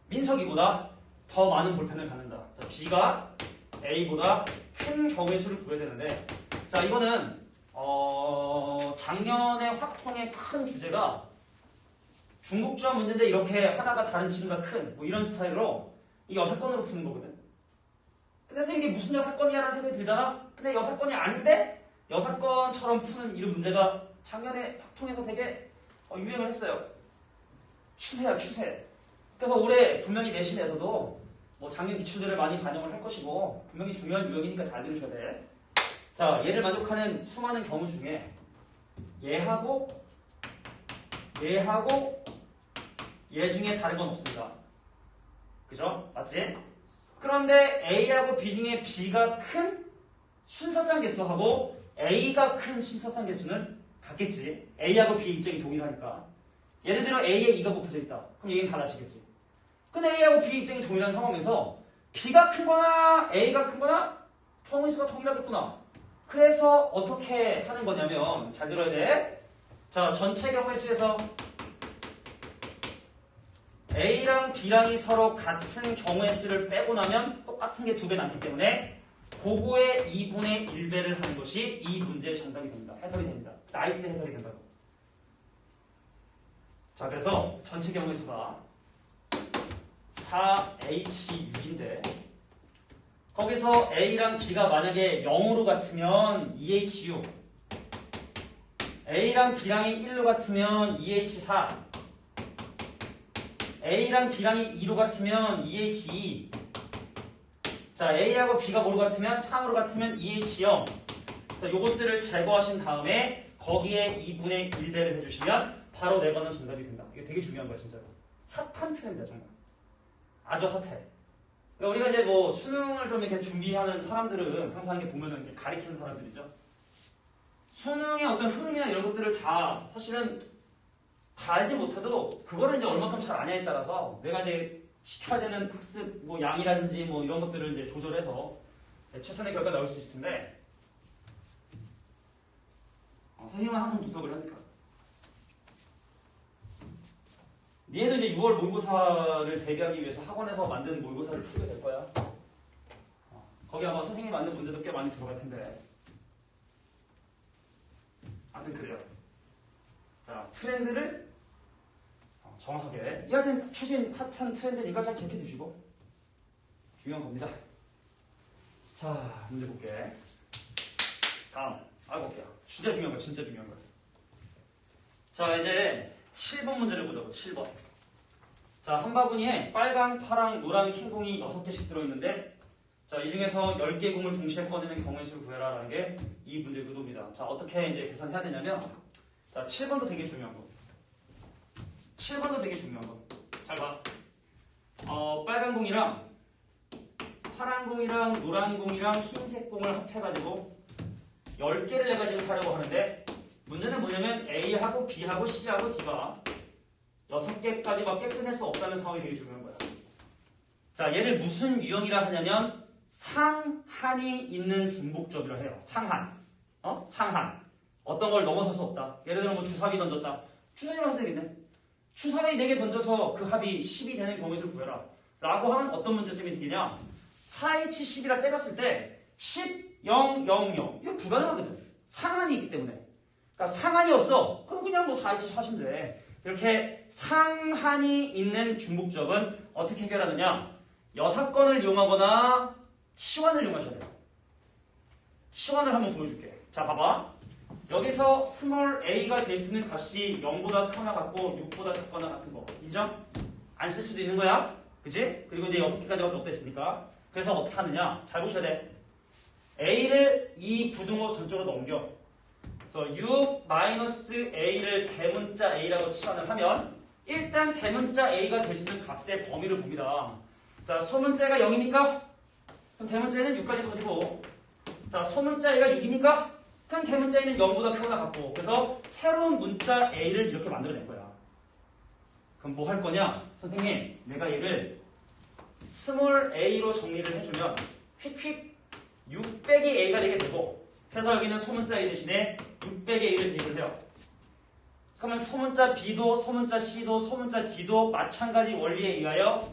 민석이보다 더 많은 볼펜을 갖는다. 자, B가 A보다 큰 경우의 수를 구해야 되는데, 자, 이거는 작년에 확통의 큰 주제가 중복조합 문제인데 이렇게 하나가 다른 지름과 큰 뭐 이런 스타일로 이 여사건으로 푸는 거거든. 근데 선생님 이게 무슨 여사건이야라는 생각이 들잖아? 근데 여사건이 아닌데 여사건처럼 푸는 이런 문제가 작년에 확통에서 되게 유행을 했어요. 추세야, 추세. 그래서 올해 분명히 내신에서도 뭐 작년 기출들을 많이 반영을 할 것이고 분명히 중요한 유형이니까 잘 들으셔야 돼. 자, 얘를 만족하는 수많은 경우 중에 얘하고 얘 중에 다른 건 없습니다. 그죠? 맞지? 그런데 A하고 B 중에 B가 큰 순서상 개수하고 A가 큰 순서상 개수는 같겠지. A하고 B의 입장이 동일하니까. 예를 들어 A에 2가 곱해져 있다. 그럼 얘는 달라지겠지. 근데 A하고 B의 입장이 동일한 상황에서 B가 큰거나 A가 큰거나 평의수가 동일하겠구나. 그래서 어떻게 하는 거냐면 잘 들어야 돼. 자, 전체 경우의 수에서 A랑 B랑이 서로 같은 경우의 수를 빼고 나면 똑같은 게 2배 남기 때문에 그거의 2분의 1배를 하는 것이 이 문제의 정답이 됩니다. 해설이 됩니다. 나이스 해설이 된다고. 자, 그래서 전체 경우의 수가 4H6인데 거기서 A랑 B가 만약에 0으로 같으면 2H6, A랑 B랑이 1로 같으면 2H4, A랑 B랑이 2로 같으면 2H2, 자, A하고 B가 뭐로 같으면 3으로 같으면 2H0. 자, 요것들을 제거하신 다음에 거기에 2분의 1배를 해주시면 바로 네 번은 정답이 된다. 이게 되게 중요한 거야, 진짜로. 핫한 트렌드야, 정말. 아주 핫해. 그러니까 우리가 이제 뭐 수능을 좀 이렇게 준비하는 사람들은 항상 이렇게 보면은 이렇게 가리키는 사람들이죠. 수능의 어떤 흐름이나 이런 것들을 다 사실은 다 알지 못해도 그거를 이제 얼마큼 잘 아냐에 따라서 내가 이제 시켜야 되는 학습 뭐 양이라든지 뭐 이런 것들을 이제 조절해서 최선의 결과 나올 수 있을 텐데 선생님은 항상 분석을 하니까. 니네도 이제 6월 모의고사를 대비하기 위해서 학원에서 만든 모의고사를 풀게 될 거야. 거기 아마 선생님이 만든 문제도 꽤 많이 들어갈 텐데. 아무튼 그래요. 자, 트렌드를 정확하게. 얘한테는 최신 핫한 트렌드니까 잘 기억해 주시고. 중요한 겁니다. 자, 문제 볼게. 다음. 아이고, 볼게요. 진짜 중요한 거야, 진짜 중요한 거야. 자, 이제 7번 문제를 보자고, 7번. 자, 한 바구니에 빨강, 파랑, 노랑, 흰 공이 6개씩 들어있는데, 자, 이 중에서 10개 공을 동시에 꺼내는 경우의 수를 구해라 라는 게 이 문제의 구도입니다. 자, 어떻게 이제 계산해야 되냐면, 자, 7번도 되게 중요한 거. 7번도 되게 중요한 거. 잘 봐. 빨간 공이랑, 파란 공이랑, 노란 공이랑, 흰색 공을 합해가지고, 10개를 내가 지금 하려고 하는데, 문제는 뭐냐면 A하고 B하고 C하고 D가 6개까지밖에 끝낼 수 없다는 상황이 되게 중요한 거야. 자, 얘를 무슨 유형이라 하냐면 상한이 있는 중복조합이라 해요. 상한. 상한. 어떤 걸 넘어설 수 없다. 예를 들어 뭐 주사위 던졌다. 주사위만 해도 되겠네. 주사위 4개 던져서 그 합이 10이 되는 경우의 수를 구해라. 라고 하면 어떤 문제점이 생기냐. 4H10이라 때렸을 때 10, 0, 0, 0. 이거 불가능하거든. 상한이 있기 때문에. 그러니까 상한이 없어. 그럼 그냥 뭐 4H 하시면 돼. 이렇게 상한이 있는 중복조합은 어떻게 해결하느냐? 여사건을 이용하거나 치환을 이용하셔야 돼요. 치환을 한번 보여줄게. 자, 봐봐. 여기서 스몰 a가 될 수 있는 값이 0보다 크거나 같고 6보다 작거나 같은 거. 인정? 안 쓸 수도 있는 거야. 그치? 그리고 이제 6개까지밖에 없다 했으니까. 그래서 어떻게 하느냐? 잘 보셔야 돼. a를 이 부등호 전쪽으로 넘겨. 그래서 6-a를 대문자 a라고 치환을 하면 일단 대문자 a가 될 수 있는 값의 범위를 봅니다. 자, 소문자가 0입니까? 그럼 대문자 a는 6까지 커지고, 자, 소문자 a가 6입니까? 그럼 대문자 a는 0보다 크거나 같고, 그래서 새로운 문자 a를 이렇게 만들어낸 거야. 그럼 뭐 할 거냐? 선생님, 내가 얘를 스몰 a로 정리를 해주면 휙휙 6 빼기 a가 되게 되고 그래서 여기는 소문자 a 대신에 6 빼기 a를 대입을 해요. 그러면 소문자 b도 소문자 c도 소문자 d도 마찬가지 원리에 의하여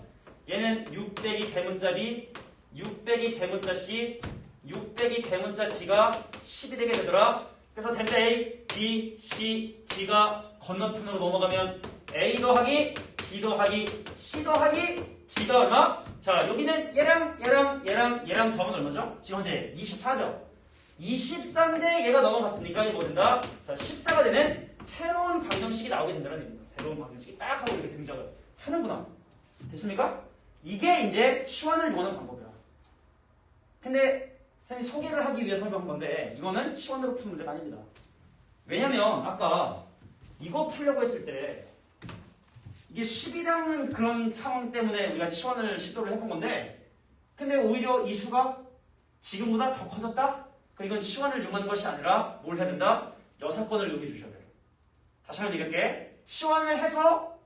얘는 6 빼기 대문자 b 6 빼기 대문자 c 6 빼기 대문자 d가 10이 되게 되더라. 그래서 대문자 a, b, c, d가 건너편으로 넘어가면 a 더하기 b 더하기 c 더하기 d가 얼마? 자 여기는 얘랑 더하면 얼마죠? 지금 현재 24죠. 24인데 얘가 넘어갔으니까 이거 뭐 된다? 자 14가 되는 새로운 방정식이 나오게 된다는 얘기입니다. 새로운 방정식이 딱 하고 이렇게 등장을 하는구나. 됐습니까? 이게 이제 치환을 이용하는 방법이야. 근데 선생님이 소개를 하기 위해 설명한 건데 이거는 치환으로 푸는 문제가 아닙니다. 왜냐면 아까 이거 풀려고 했을 때 이게 10이라는 그런 상황 때문에 우리가 치환을 시도를 해본 건데 근데 오히려 이 수가 지금보다 더 커졌다? 이건 치환을 이용하는 것이 아니라 뭘 해야 된다? 여사건을 이용해 주셔야 돼요. 다시 한번 얘기할게. 치환을 해서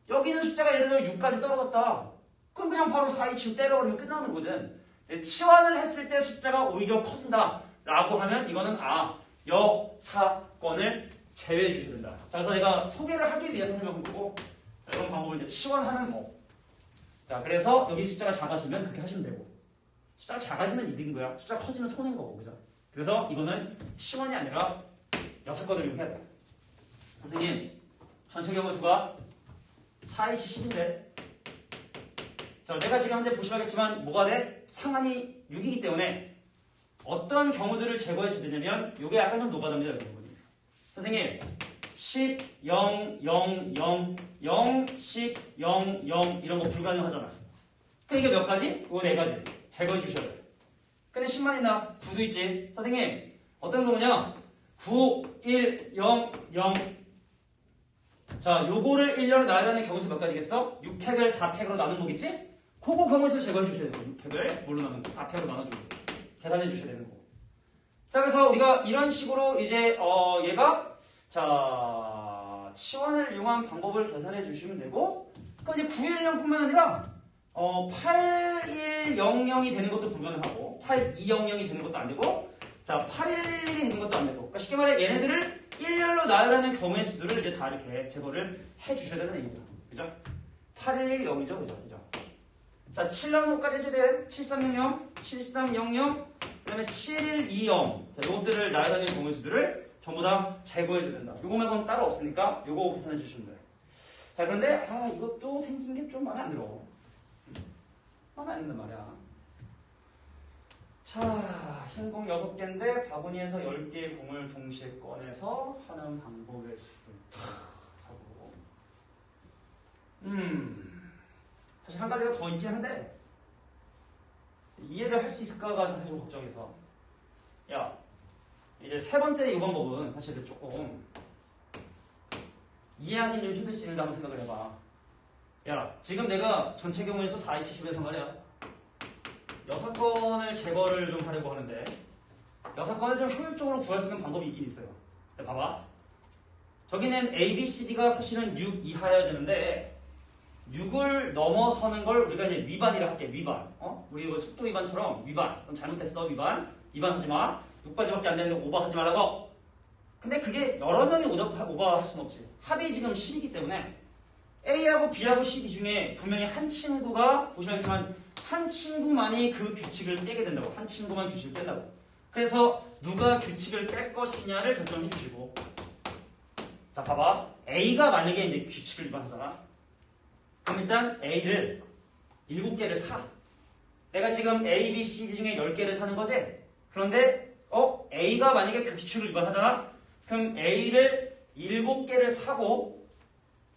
여기 있는 숫자가 예를 들어 6까지 떨어졌다. 그럼 그냥 바로 427 때려버리면 끝나는 거거든. 치환을 했을 때 숫자가 오히려 커진다 라고 하면 이거는 여사건을 제외해 주셔야 된다. 자, 그래서 내가 소개를 하기 위해 설명한 거고 자, 이런 방법을 이제 치환하는 법. 자, 그래서 여기 숫자가 작아지면 그렇게 하시면 되고 숫자가 작아지면 이득인 거야. 숫자가 커지면 손해인 거고 그죠? 그래서 이거는 치환이 아니라 여사건을 이용해야 돼. 선생님 전체 경우 수가 4, 2, 10인데 자, 내가 지금 현재 보시면 알겠지만 뭐가 돼? 상한이 6이기 때문에 어떤 경우들을 제거해 주냐면 이게 약간 좀 노가다입니다. 여러분. 선생님 10, 0, 0, 0, 0, 10, 0, 0 이런 거 불가능하잖아. 그럼 이게 몇 가지? 이거 4가지 제거해 주셔야 돼. 근데 10만 있나? 9도 있지. 선생님 어떤 경우냐? 9, 1, 0, 0 자, 요거를 1년을 나눠야 되는 경우수 몇 가지겠어? 6팩을 4팩으로 나눈 거겠지? 그거 경우에서 제거해 주셔야 되고 6팩을 뭘로 나눈 거? 4팩으로 나눠주고 계산해 주셔야 되는 거. 자, 그래서 우리가 이런 식으로 이제 얘가 자 치환을 이용한 방법을 계산해 주시면 되고 그럼 이제 910뿐만 아니라 8100이 되는 것도 불가능하고 8200이 되는 것도 안 되고 자 811이 되는 것도 안 되고 그러니까 쉽게 말해 얘네들을 1열로 나열하는 경우의 수들을 이제 다 이렇게 제거를 해 주셔야 되는 얘기입니다. 그죠? 8110이죠. 그죠? 자, 795까지 해줘야 돼. 7300, 7300, 그 다음에 7120. 자, 요것들을 나열하는 경우의 수들을 전부 다 제거해 줘야 된다. 요거 말고는 따로 없으니까 요거 계산해 주시면 돼요. 자, 그런데 이것도 생긴 게 좀 마음에 안 들어. 마음에 안 든단 말이야. 자, 흰 공 6개인데 바구니에서 10개의 공을 동시에 꺼내서 하는 방법의 수를 탁 하고 사실 한 가지가 더 있긴 한데 이해를 할 수 있을까가 사실 걱정해서 야, 이제 세 번째 이 방법은 사실 조금 이해하기 좀 힘들 수 있는데 한번 생각을 해봐. 야, 지금 내가 전체 경우의 수 4, 2, 70에서 말이야 6건을 제거를 좀 하려고 하는데 6건을 좀 효율적으로 구할 수 있는 방법이 있긴 있어요. 봐봐. 저기는 A, B, C, D가 사실은 6 이하여야 되는데 6을 넘어서는 걸 우리가 이제 위반이라 할게. 위반. 우리 이거 속도 위반처럼 위반. 넌 잘못했어. 위반하지 마. 6까지밖에 안 되는데 오버하지 말라고. 근데 그게 여러 명이 오버할 수는 없지. 합이 지금 10이기 때문에 A하고 B하고 C, D 중에 분명히 한 친구가 보시면 알겠지만 한 친구만이 그 규칙을 깨게 된다고. 한 친구만 규칙을 깬다고. 그래서 누가 규칙을 깰 것이냐를 결정해 주시고 자, 봐봐. A가 만약에 이제 규칙을 위반하잖아. 그럼 일단 A를 7개를 사. 내가 지금 A, B, C, D 중에 10개를 사는 거지? 그런데 A가 만약에 그 규칙을 위반하잖아? 그럼 A를 7개를 사고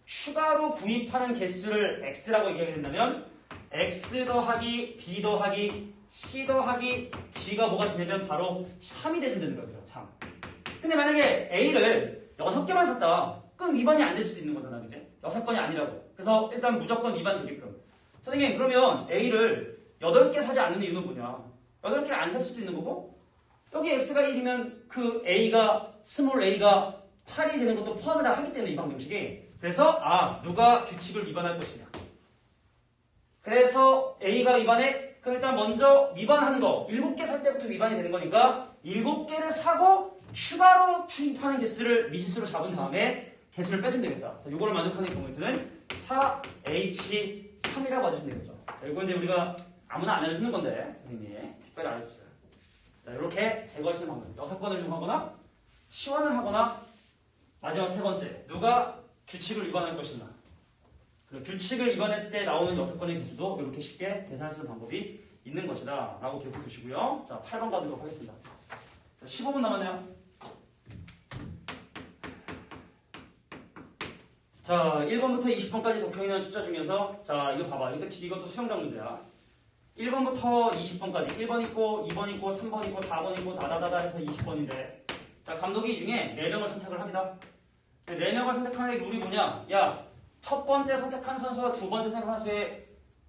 추가로 구입하는 개수를 X라고 얘기하게 된다면 X 더하기 B 더하기 C 더하기 G가 뭐가 되냐면 바로 3이 되준다는 거죠. 3. 근데 만약에 A를 6개만 샀다. 그럼 위반이 안 될 수도 있는 거잖아. 그지? 6건이 아니라고. 그래서 일단 무조건 위반 되게끔. 선생님, 그러면 A를 8개 사지 않는 이유는 뭐냐? 8개를 안 살 수도 있는 거고, 여기 X가 1이면 그 A가, 스몰 A가 8이 되는 것도 포함을 다 하기 때문에 이 방정식이. 그래서, 누가 규칙을 위반할 것이냐. 그래서 A가 위반해? 그럼 일단 먼저 위반하는 거 7개 살 때부터 위반이 되는 거니까 7개를 사고 추가로 투입하는 개수를 미지수로 잡은 다음에 개수를 빼주면 되겠다. 자, 요거를 만족하는 경우에는 4H3이라고 해주시면 되겠죠. 자, 요건 이제 우리가 아무나 안 알려주는 건데 선생님이 특별히 알려줬어요. 자, 이렇게 제거하시는 방법 6번을 이용하거나 치환을 하거나 마지막 세 번째 누가 규칙을 위반할 것이냐. 규칙을 위반했을 때 나오는 6번의 개수도 이렇게 쉽게 계산할 수 있는 방법이 있는 것이다 라고 기억해 두시고요. 자, 8번 가도록 하겠습니다. 자, 15분 남았네요. 자, 1번부터 20번까지 적혀있는 숫자 중에서 자, 이거 봐봐. 이것도 수영장 문제야. 1번부터 20번까지 1번 있고 2번 있고 3번 있고 4번 있고 다다다다 해서 20번인데 자, 감독이 이 중에 4명을 선택을 합니다. 4명을 선택하는 게 룰이 뭐냐? 야, 첫 번째 선택한 선수와 두 번째 선택한 선수에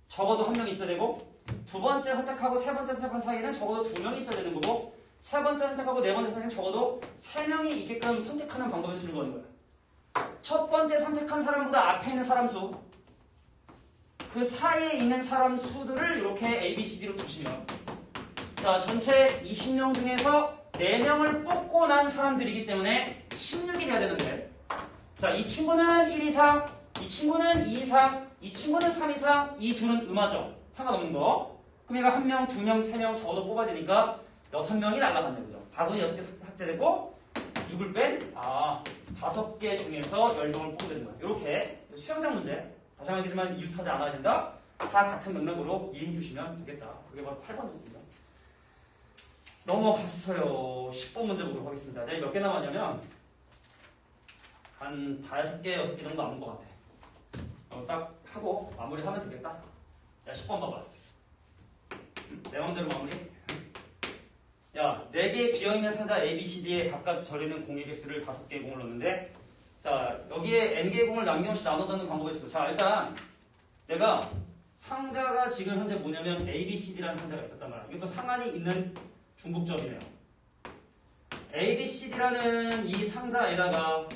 적어도 한 명 있어야 되고 두 번째 선택하고 세 번째 선택한 사이에는 적어도 2명이 있어야 되는 거고 세 번째 선택하고 네 번째 선택은 적어도 3명이 있게끔 선택하는 방법을 쓰는 거는 거야. 첫 번째 선택한 사람보다 앞에 있는 사람 수, 그 사이에 있는 사람 수들을 이렇게 A, B, C, D로 두시면 자, 전체 20명 중에서 4명을 뽑고 난 사람들이기 때문에 16이 돼야 되는데 자, 이 친구는 1 이상, 이 친구는 2 이상, 이 친구는 3 이상, 이 둘은 음하죠. 상관없는 거. 그럼 얘가 1명, 2명, 3명 적어도 뽑아야 되니까 6명이 날라갔네. 그죠? 바구니 6개 삭제되고 6을 뺀 5개 중에서 10명을 뽑게 되는 거야. 이렇게 수영장 문제. 다시 한번 얘기지만 이웃하지 않아야 된다. 다 같은 맥락으로 이해해 주시면 되겠다. 그게 바로 8번이었습니다. 넘어갔어요. 10번 문제 보도록 하겠습니다. 내가 몇 개 남았냐면 한 5개, 6개 정도 남은 것 같아. 딱 하고 마무리하면 되겠다. 야, 10번 봐봐. 내 맘대로 마무리. 야, 4개 비어있는 상자 A, B, C, D에 각각 절이는 공의 개수를 5개의 공을 넣는데 자, 여기에 N개의 공을 남김없이 나눠 넣는 방법이 있어. 자, 일단 내가 상자가 지금 현재 뭐냐면 A, B, C, D라는 상자가 있었단 말이야. 이것도 상한이 있는 중복점이네요. A, B, C, D라는 이 상자에다가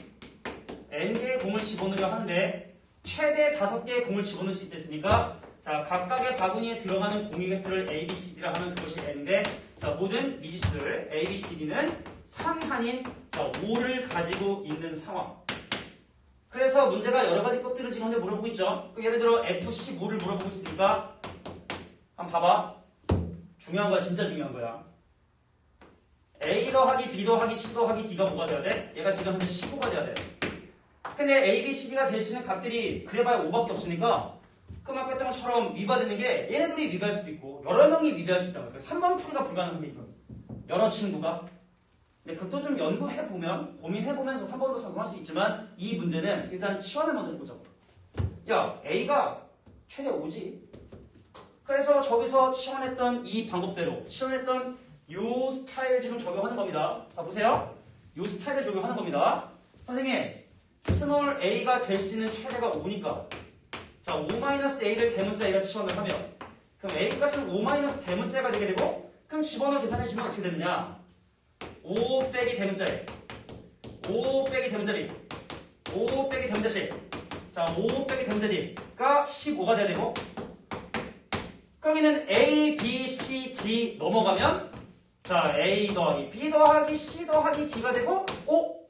N개의 공을 집어넣으려 하는데 최대 5개의 공을 집어넣을 수 있댔으니까 자, 각각의 바구니에 들어가는 공의 개수를 A, B, C, D라 하면 그것이 N인데 자, 모든 미지수들 A, B, C, D는 상한인 자, 5를 가지고 있는 상황. 그래서 문제가 여러 가지 것들을 지금 현재 물어보고 있죠. 예를 들어 FC5를 물어보고 있으니까 한번 봐봐. 중요한 거야. 진짜 중요한 거야. A 더하기 B 더하기 C 더하기 D가 뭐가 돼야 돼? 얘가 지금 현재 15가 돼야 돼. 근데 A, B, C, D가 될 수 있는 값들이 그래봐야 5밖에 없으니까 그럼 아까 했던 것처럼 위반되는 게 얘네들이 위배할 수도 있고 여러 명이 위배할 수 있다고. 3번 풀이가 불가능한 게 이건. 여러 친구가. 근데 그것도 좀 연구해보면 고민해보면서 3번도 성공할 수 있지만 이 문제는 일단 치환을 먼저 해보자고. 야, A가 최대 5지. 그래서 저기서 치환했던 이 방법대로 치환했던 요 스타일 지금 적용하는 겁니다. 자, 보세요. 요 스타일을 적용하는 겁니다. 선생님, 스몰 a가 될 수 있는 최대가 5니까 자, 5-a를 대문자 a가 치환을 하면 그럼 a 값은 5- 대문자가 되게 되고 그럼 집어넣어 계산해주면 어떻게 되느냐 5 빼기 대문자 a 5 빼기 대문자 b 5 빼기 대문자 c 자, 5 빼기 대문자 d가 15가 돼야 되고 여기는 a, b, c, d 넘어가면 자, a 더하기 b 더하기 c 더하기 d가 되고 5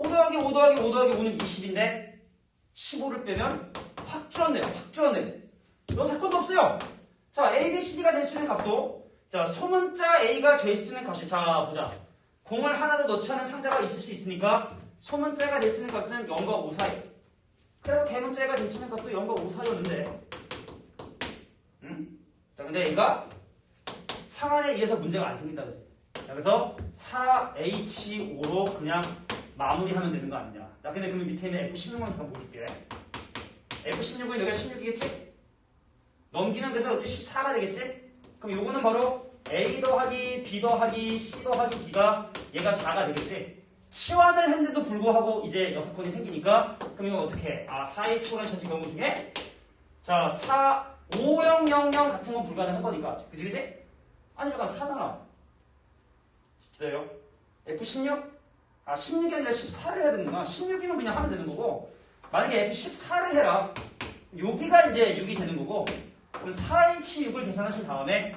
더하기 5 더하기 5 더하기 5는 20인데 15를 빼면 확 줄었네요. 확 줄었네. 너 사건도 없어요. 자, A, B, C, D가 될 수 있는 값도 자, 소문자 A가 될 수 있는 값이 자, 보자. 공을 하나도 넣지 않은 상자가 있을 수 있으니까 소문자가 될 수 있는 값은 0과 5 사이. 그래서 대문자가 될 수 있는 값도 0과 5 사이였는데 자, 근데 A가 상한에 의해서 문제가 안 생긴다 그지? 자, 그래서 4H5로 그냥 마무리하면 되는 거 아니냐. 나 근데 그러면 밑에 있는 F16만 잠깐 보여줄게. F16은 여기가 16이겠지? 넘기면 그래서 어떻게 14가 되겠지? 그럼 요거는 바로 A 더하기 B 더하기 C 더하기 D가 얘가 4가 되겠지? 치환을 했는데도 불구하고 이제 6건이 생기니까 그럼 이건 어떻게 해? 4H5라는 전체 경우 중에 자, 5000 같은 건 불가능한 거니까. 그치? 아니 잠깐 4잖아. 기다려. F16? 16이 아니라 14를 해야 되는구나. 16이면 그냥 하면 되는 거고 만약에 F14를 해라. 여기가 이제 6이 되는 거고 그럼 4H6을 계산하신 다음에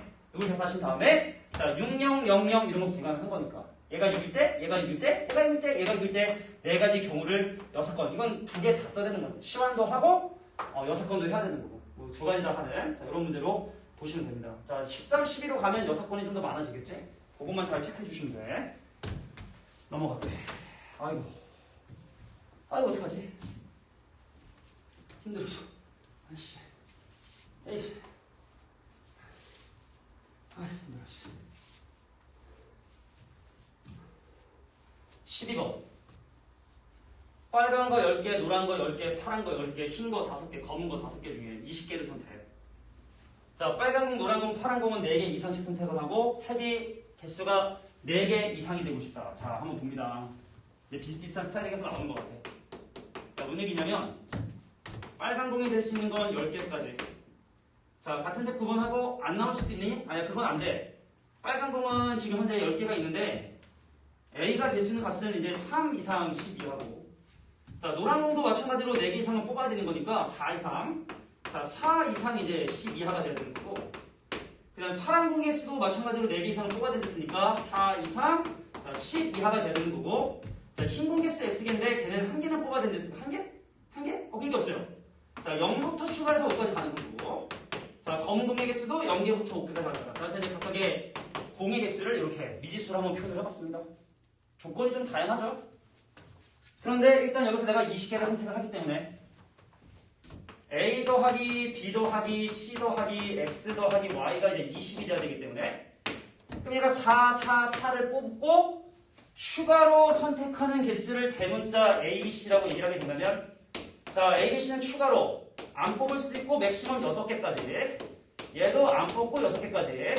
자, 6000 이런 거 기간한 거니까 얘가 6일 때, 얘가 6일 때, 얘가 6일 때, 얘가 6일 때 네 가지 경우를 6건 이건 두 개 다 써야 되는 거예요. 시환도 하고 6건도 해야 되는 거고 두 가지 다 하는 자, 이런 문제로 보시면 됩니다. 자, 13, 12로 가면 6건이 좀 더 많아지겠지? 그것만 잘 체크해 주시면 돼. 넘어가자. 아이고 어떡하지? 힘들었어. 아이씨. 에이. 힘들었어. 12번. 빨간 거 10개, 노란 거 10개, 파란 거 10개, 흰 거 5개, 검은 거 5개 중에 20개를 선택. 자, 빨간 공, 노란 공, 파란 공은 4개 이상씩 선택을 하고 색이 개수가 4개 이상이 되고 싶다. 자, 한번 봅니다. 비슷비슷한 스타일에서 나오는 것 같아. 자, 뭔 얘기냐면 빨간 공이 될 수 있는 건 10개까지. 자, 같은 색 구분하고 안 나올 수도 있니? 아니야, 그건 안 돼. 빨간 공은 지금 현재 10개가 있는데 A가 될 수 있는 값은 이제 3 이상 12하고 자, 노란 공도 마찬가지로 4개 이상은 뽑아야 되는 거니까 4 이상 자, 4 이상 이제 12하가 돼야 되는 거고 그 다음에 파란 공의 수도 마찬가지로 4개 이상을 뽑아야 된댔으니까 4 이상 자, 12하가 돼야 되는 거고 자, 흰 공 개수 X개인데 걔는 한 개는 뽑아야 된댔으니까 한 개? 한 개? 그게 없어요. 자, 0부터 추가해서 5까지 가는 거고 자, 검은 공의 개수도 0개부터 5까지 가는 거다. 자, 그래서 이제 각각의 공의 개수를 이렇게 미지수로 한번 표현을 해봤습니다. 조건이 좀 다양하죠? 그런데 일단 여기서 내가 20개를 선택을 하기 때문에 A 더하기 B 더하기 C 더하기 X 더하기 Y가 이제 20이 돼야 되기 때문에 그럼 얘가 4, 4, 4를 뽑고 추가로 선택하는 개수를 대문자 A, B, C라고 얘기를 하게 된다면 자, A, B, C는 추가로 안 뽑을 수도 있고 맥시멈 6개까지 얘도 안 뽑고 6개까지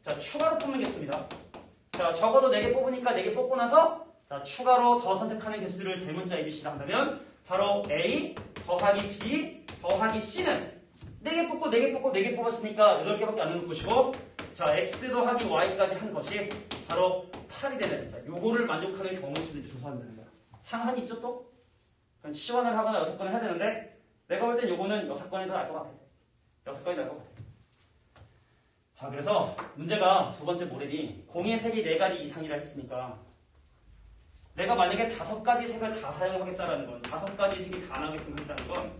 자, 추가로 뽑는 개수입니다. 자, 적어도 4개 뽑으니까 4개 뽑고 나서 자, 추가로 더 선택하는 개수를 대문자 ABC라 한다면 바로 A 더하기 B 더하기 C는 4개 뽑고 4개 뽑고 4개 뽑았으니까 8개밖에 안 남을 것이고 자, X 더하기 Y까지 한 것이 바로 8이 되는 자, 요거를 만족하는 경우 수를 조사하는 거야. 상한이 있죠 또? 그럼 시원을 하거나 6건을 해야 되는데 내가 볼 땐 요거는 6건이 더 나을 것 같아. 6건이 나을 것 같아. 자, 그래서 문제가 두 번째 모델이 공의 색이 4가지 이상이라 했으니까 내가 만약에 5가지 색을 다 사용하겠다라는 건 5가지 색이 다 나오게끔 한다는 건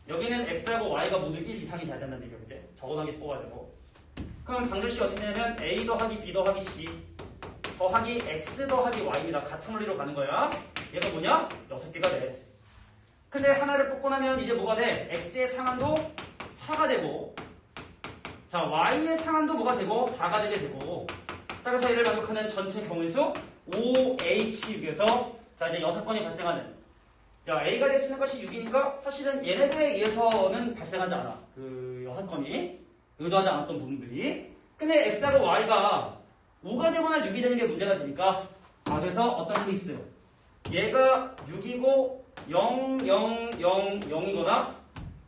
여기는 X하고 Y가 모두 1 이상이 돼야 된다는 얘기죠. 이제 적어도 한 개 뽑아야 되고 그럼 방정식이 어떻게 되냐면 A 더하기 B 더하기 C 더하기 X 더하기 Y입니다. 같은 원리로 가는 거야. 얘가 뭐냐? 6개가 돼. 근데 하나를 뽑고 나면 이제 뭐가 돼? X의 상한도 4가 되고 자, Y의 상한도 뭐가 되고 4가 되게 되고 자, 그래서 얘를 만족하는 전체 경우의 수 OH6에서 자, 이제 6건이 발생하는 야, A가 될 수 있는 것이 6이니까 사실은 얘네들에 의해서는 발생하지 않아. 그 6건이 의도하지 않았던 부분들이 근데 X하고 Y가 5가 되거나 6이 되는 게 문제가 되니까 자, 그래서 어떤 케이스 얘가 6이고 0, 0, 0, 0이거나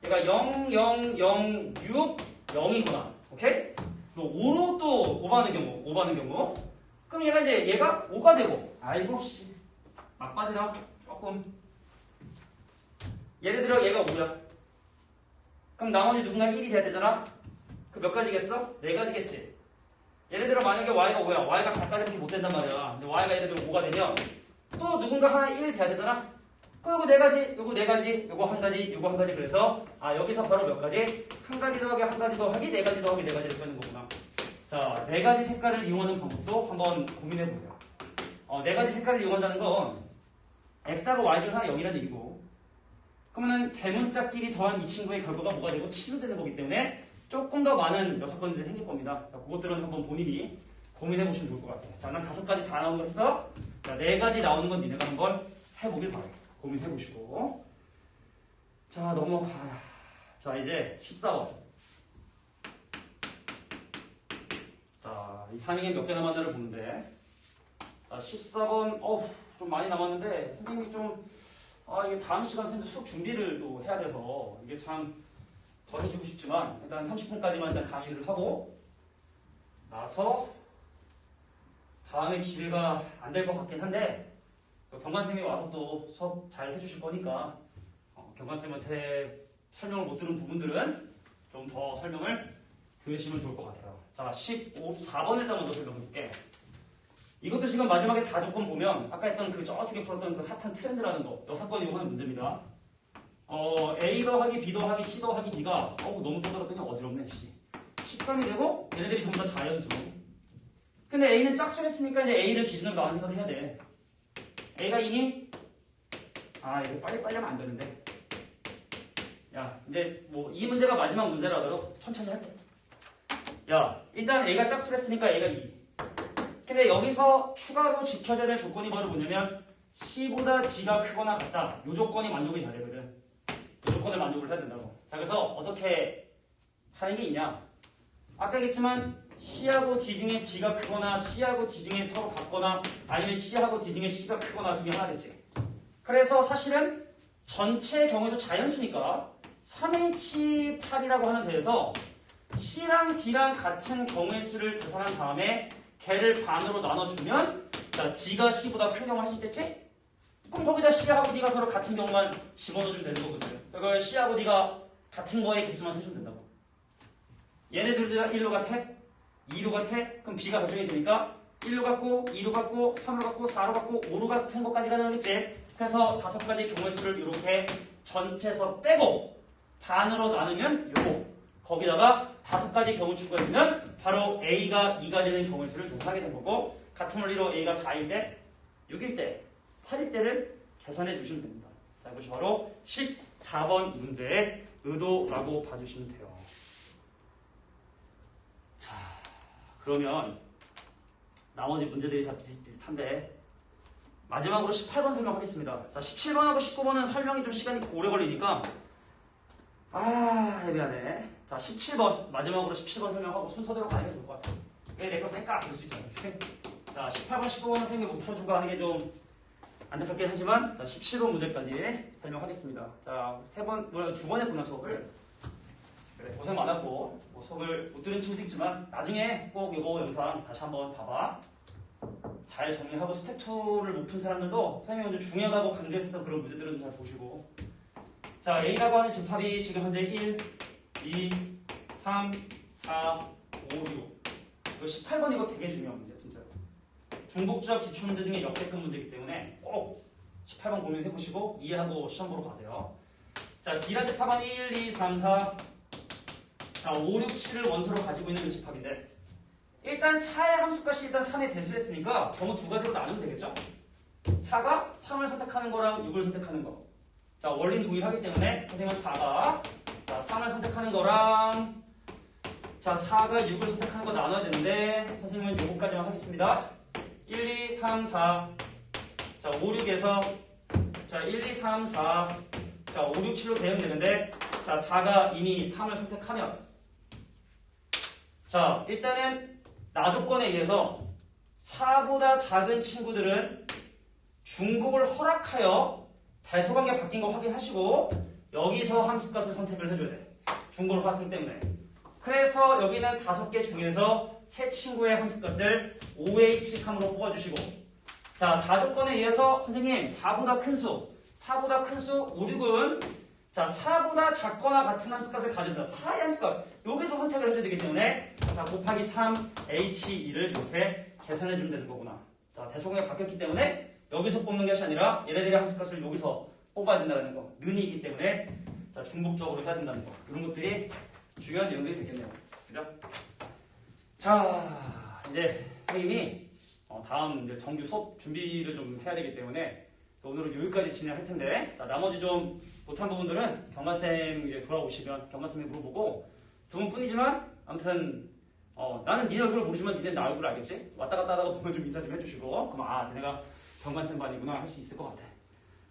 얘가 0, 0, 0, 6, 0이구나. 오케이? 또 5로 또 오버하는 경우. 그럼 얘가 5가 되고. 아이고, 씨. 막빠지라. 조금. 예를 들어 얘가 5야. 그럼 나머지 누군가 1이 돼야 되잖아? 그 몇 가지겠어? 4가지겠지. 예를 들어 만약에 Y가 5야. Y가 4까지밖에 못 된단 말이야. 근데 Y가 예를 들어 5가 되면 또 누군가 하나 1 돼야 되잖아? 요거 4가지, 요거 4가지, 요거 1가지, 요거 1가지 그래서 여기서 바로 몇 가지? 1가지 더하기 1가지 더하기 4가지 더하기 4가지를 빼는 거구나. 자, 4가지 색깔을 이용하는 방법도 한번 고민해보세요. 4가지 색깔을 이용한다는 건 X하고 Y 중 하나 0이라는 얘기고 그러면은 대문자끼리 더한 이 친구의 결과가 뭐가 되고 7로 되는 거기 때문에 조금 더 많은 6건들이 생길 겁니다. 자, 그것들은 한번 본인이 고민해보시면 좋을 것 같아요. 자, 난 5가지 다 나오는 거 했어? 자, 4가지 나오는 건 니네가 한번 해보길 바래. 고민해보시고. 자, 넘어가야. 자, 이제 14번. 자, 이 타이밍에 몇 개 남았나를 보는데. 자, 14번, 좀 많이 남았는데, 선생님이 좀, 이게 다음 시간 선생님 수업 준비를 또 해야 돼서, 이게 참 더 해주고 싶지만, 일단 30분까지만 일단 강의를 하고, 나서, 다음에 기회가 안 될 것 같긴 한데, 경관쌤이 와서 또 수업 잘 해주실 거니까 경관쌤한테 설명을 못 들은 부분들은 좀 더 설명을 들으시면 좋을 것 같아요. 자, 4번 일단 먼저 설명해볼게. 이것도 지금 마지막에 다 조건 보면 아까 했던 그 저쪽에 풀었던 그 핫한 트렌드라는 거, 여사건이 하는 문제입니다. A 더하기 B 더하기 C 더하기 D가 너무 떠들었더니 어지럽네. 13이 되고 얘네들이 전부 다 자연수. 근데 A는 짝수를 했으니까 이제 A를 기준으로 나와 생각해야 돼. A가 2니? 이거 빨리 하면 안 되는데. 야, 이제 뭐 이 문제가 마지막 문제라도 천천히 할게. 야, 일단 A가 짝수를 했으니까 A가 2. 근데 여기서 추가로 지켜져야 될 조건이 바로 뭐냐면 C보다 D가 크거나 같다. 이 조건이 만족이 돼야 되거든. 이 조건을 만족을 해야 된다고. 자, 그래서 어떻게 하는 게 있냐? 아까 얘기했지만 C하고 D 중에 D가 크거나 C하고 D 중에 서로 같거나 아니면 C하고 D 중에 C가 크거나 중에 하나겠지. 그래서 사실은 전체 경우에서 자연수니까 3H8이라고 하는 데에서 C랑 D랑 같은 경우의 수를 계산한 다음에 걔를 반으로 나눠주면 자, D가 C보다 큰 경우 할 수 있겠지? 그럼 거기다 C하고 D가 서로 같은 경우만 집어넣어주면 되는 거거든. 그걸 C하고 D가 같은 거의 개수만 해주면 된다고. 얘네들 다 1로 같아? 2로 같아? 그럼 B가 결정이 되니까 1로 같고 2로 같고 3로 같고 4로 같고 5로 같은 것까지 가능하겠지? 그래서 5가지 경우의 수를 이렇게 전체에서 빼고 반으로 나누면 요거 거기다가 5가지 경우 추가해주면 바로 A가 2가 되는 경우의 수를 계산하게 된 거고 같은 원리로 A가 4일 때, 6일 때, 8일 때를 계산해 주시면 됩니다. 자, 이것이 바로 14번 문제의 의도라고 봐주시면 돼요. 자, 그러면 나머지 문제들이 다 비슷비슷한데 마지막으로 18번 설명하겠습니다. 자, 17번하고 19번은 설명이 좀 시간이 오래 걸리니까 애매하네. 자, 17번 마지막으로 17번 설명하고 순서대로 가는 게 좋을 것 같아. 왜 내 거 쌩까 그럴 수 있잖아. 자, 18번, 19번은 선생님이 못 풀어주고 하는 게 좀 안타깝긴 하지만 자, 17번 문제까지 설명하겠습니다. 자, 두 번 했구나 수업을. 그래, 고생 많았고 뭐 수업을 못 들은 친구도 있지만 나중에 꼭 이거 영상 다시 한번 봐봐. 잘 정리하고 스텝 2를 못 푼 사람들도 선생님이 오늘 중요하다고 강조했었던 그런 문제들은 잘 보시고. 자, A라고 하는 집합이 지금 현재 1, 2, 3, 4, 5, 6. 이거 18번 이거 되게 중요한 문제야, 진짜로. 중복조합 기출문제 중에 역대급 문제이기 때문에 꼭 18번 고민해보시고 이해하고 시험 보러 가세요. 자, B란 집합은 1, 2, 3, 4. 자, 5, 6, 7을 원소로 가지고 있는 그 집합인데 일단 4의 함수값이 일단 3의 대수를 했으니까 경우 두 가지로 나누면 되겠죠? 4가 3을 선택하는 거랑 6을 선택하는 거. 자, 원리는 동일하기 때문에 선생님은 4가 자, 3을 선택하는 거랑 자, 4가 6을 선택하는 거 나눠야 되는데 선생님은 요거까지만 하겠습니다. 1, 2, 3, 4 자, 5, 6에서 자, 1, 2, 3, 4 자, 5, 6, 7로 대응 되는데 자, 4가 이미 3을 선택하면 자, 일단은 나 조건에 의해서 4보다 작은 친구들은 중복을 허락하여 대소관계 바뀐 거 확인하시고 여기서 함수값을 선택을 해줘야 돼. 중복을 허락하기 때문에. 그래서 여기는 5개 중에서 세 친구의 함수값을 OH3으로 뽑아주시고 자, 다조건에 의해서 선생님 4보다 큰 수 5, 6은 자, 4보다 작거나 같은 함수값을 가진다. 4의 함수값 여기서 선택을 해줘야 되기 때문에 자, 곱하기 3H2를 이렇게 계산해주면 되는 거구나. 자, 대소관계가 바뀌었기 때문에 여기서 뽑는 것이 아니라 얘네들의 함수값을 여기서 뽑아야 된다는 거. 는이기 때문에 자, 중복적으로 해야 된다는 거. 이런 것들이 중요한 내용들이 되겠네요. 그죠? 자, 이제 선생님이 다음 이제 정규 수업 준비를 좀 해야 되기 때문에 오늘은 여기까지 진행할 텐데 자, 나머지 좀 못한 부분들은 경관쌤 이제 돌아오시면 경관쌤이 물어보고 두 분뿐이지만 아무튼 나는 니네 얼굴을 모르지만 니네 나 얼굴 알겠지? 왔다 갔다 하다가 보면 좀 인사 좀 해주시고 그럼 쟤네가 경관쌤 반이구나 할 수 있을 것 같아.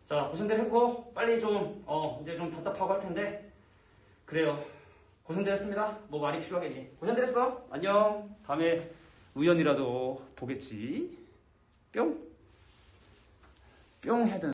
자, 고생들 했고 빨리 좀 이제 좀 답답하고 할 텐데 그래요. 고생들 했습니다. 뭐 말이 필요하겠지. 고생들 했어. 안녕. 다음에 우연이라도 보겠지. 뿅. 뿅 해든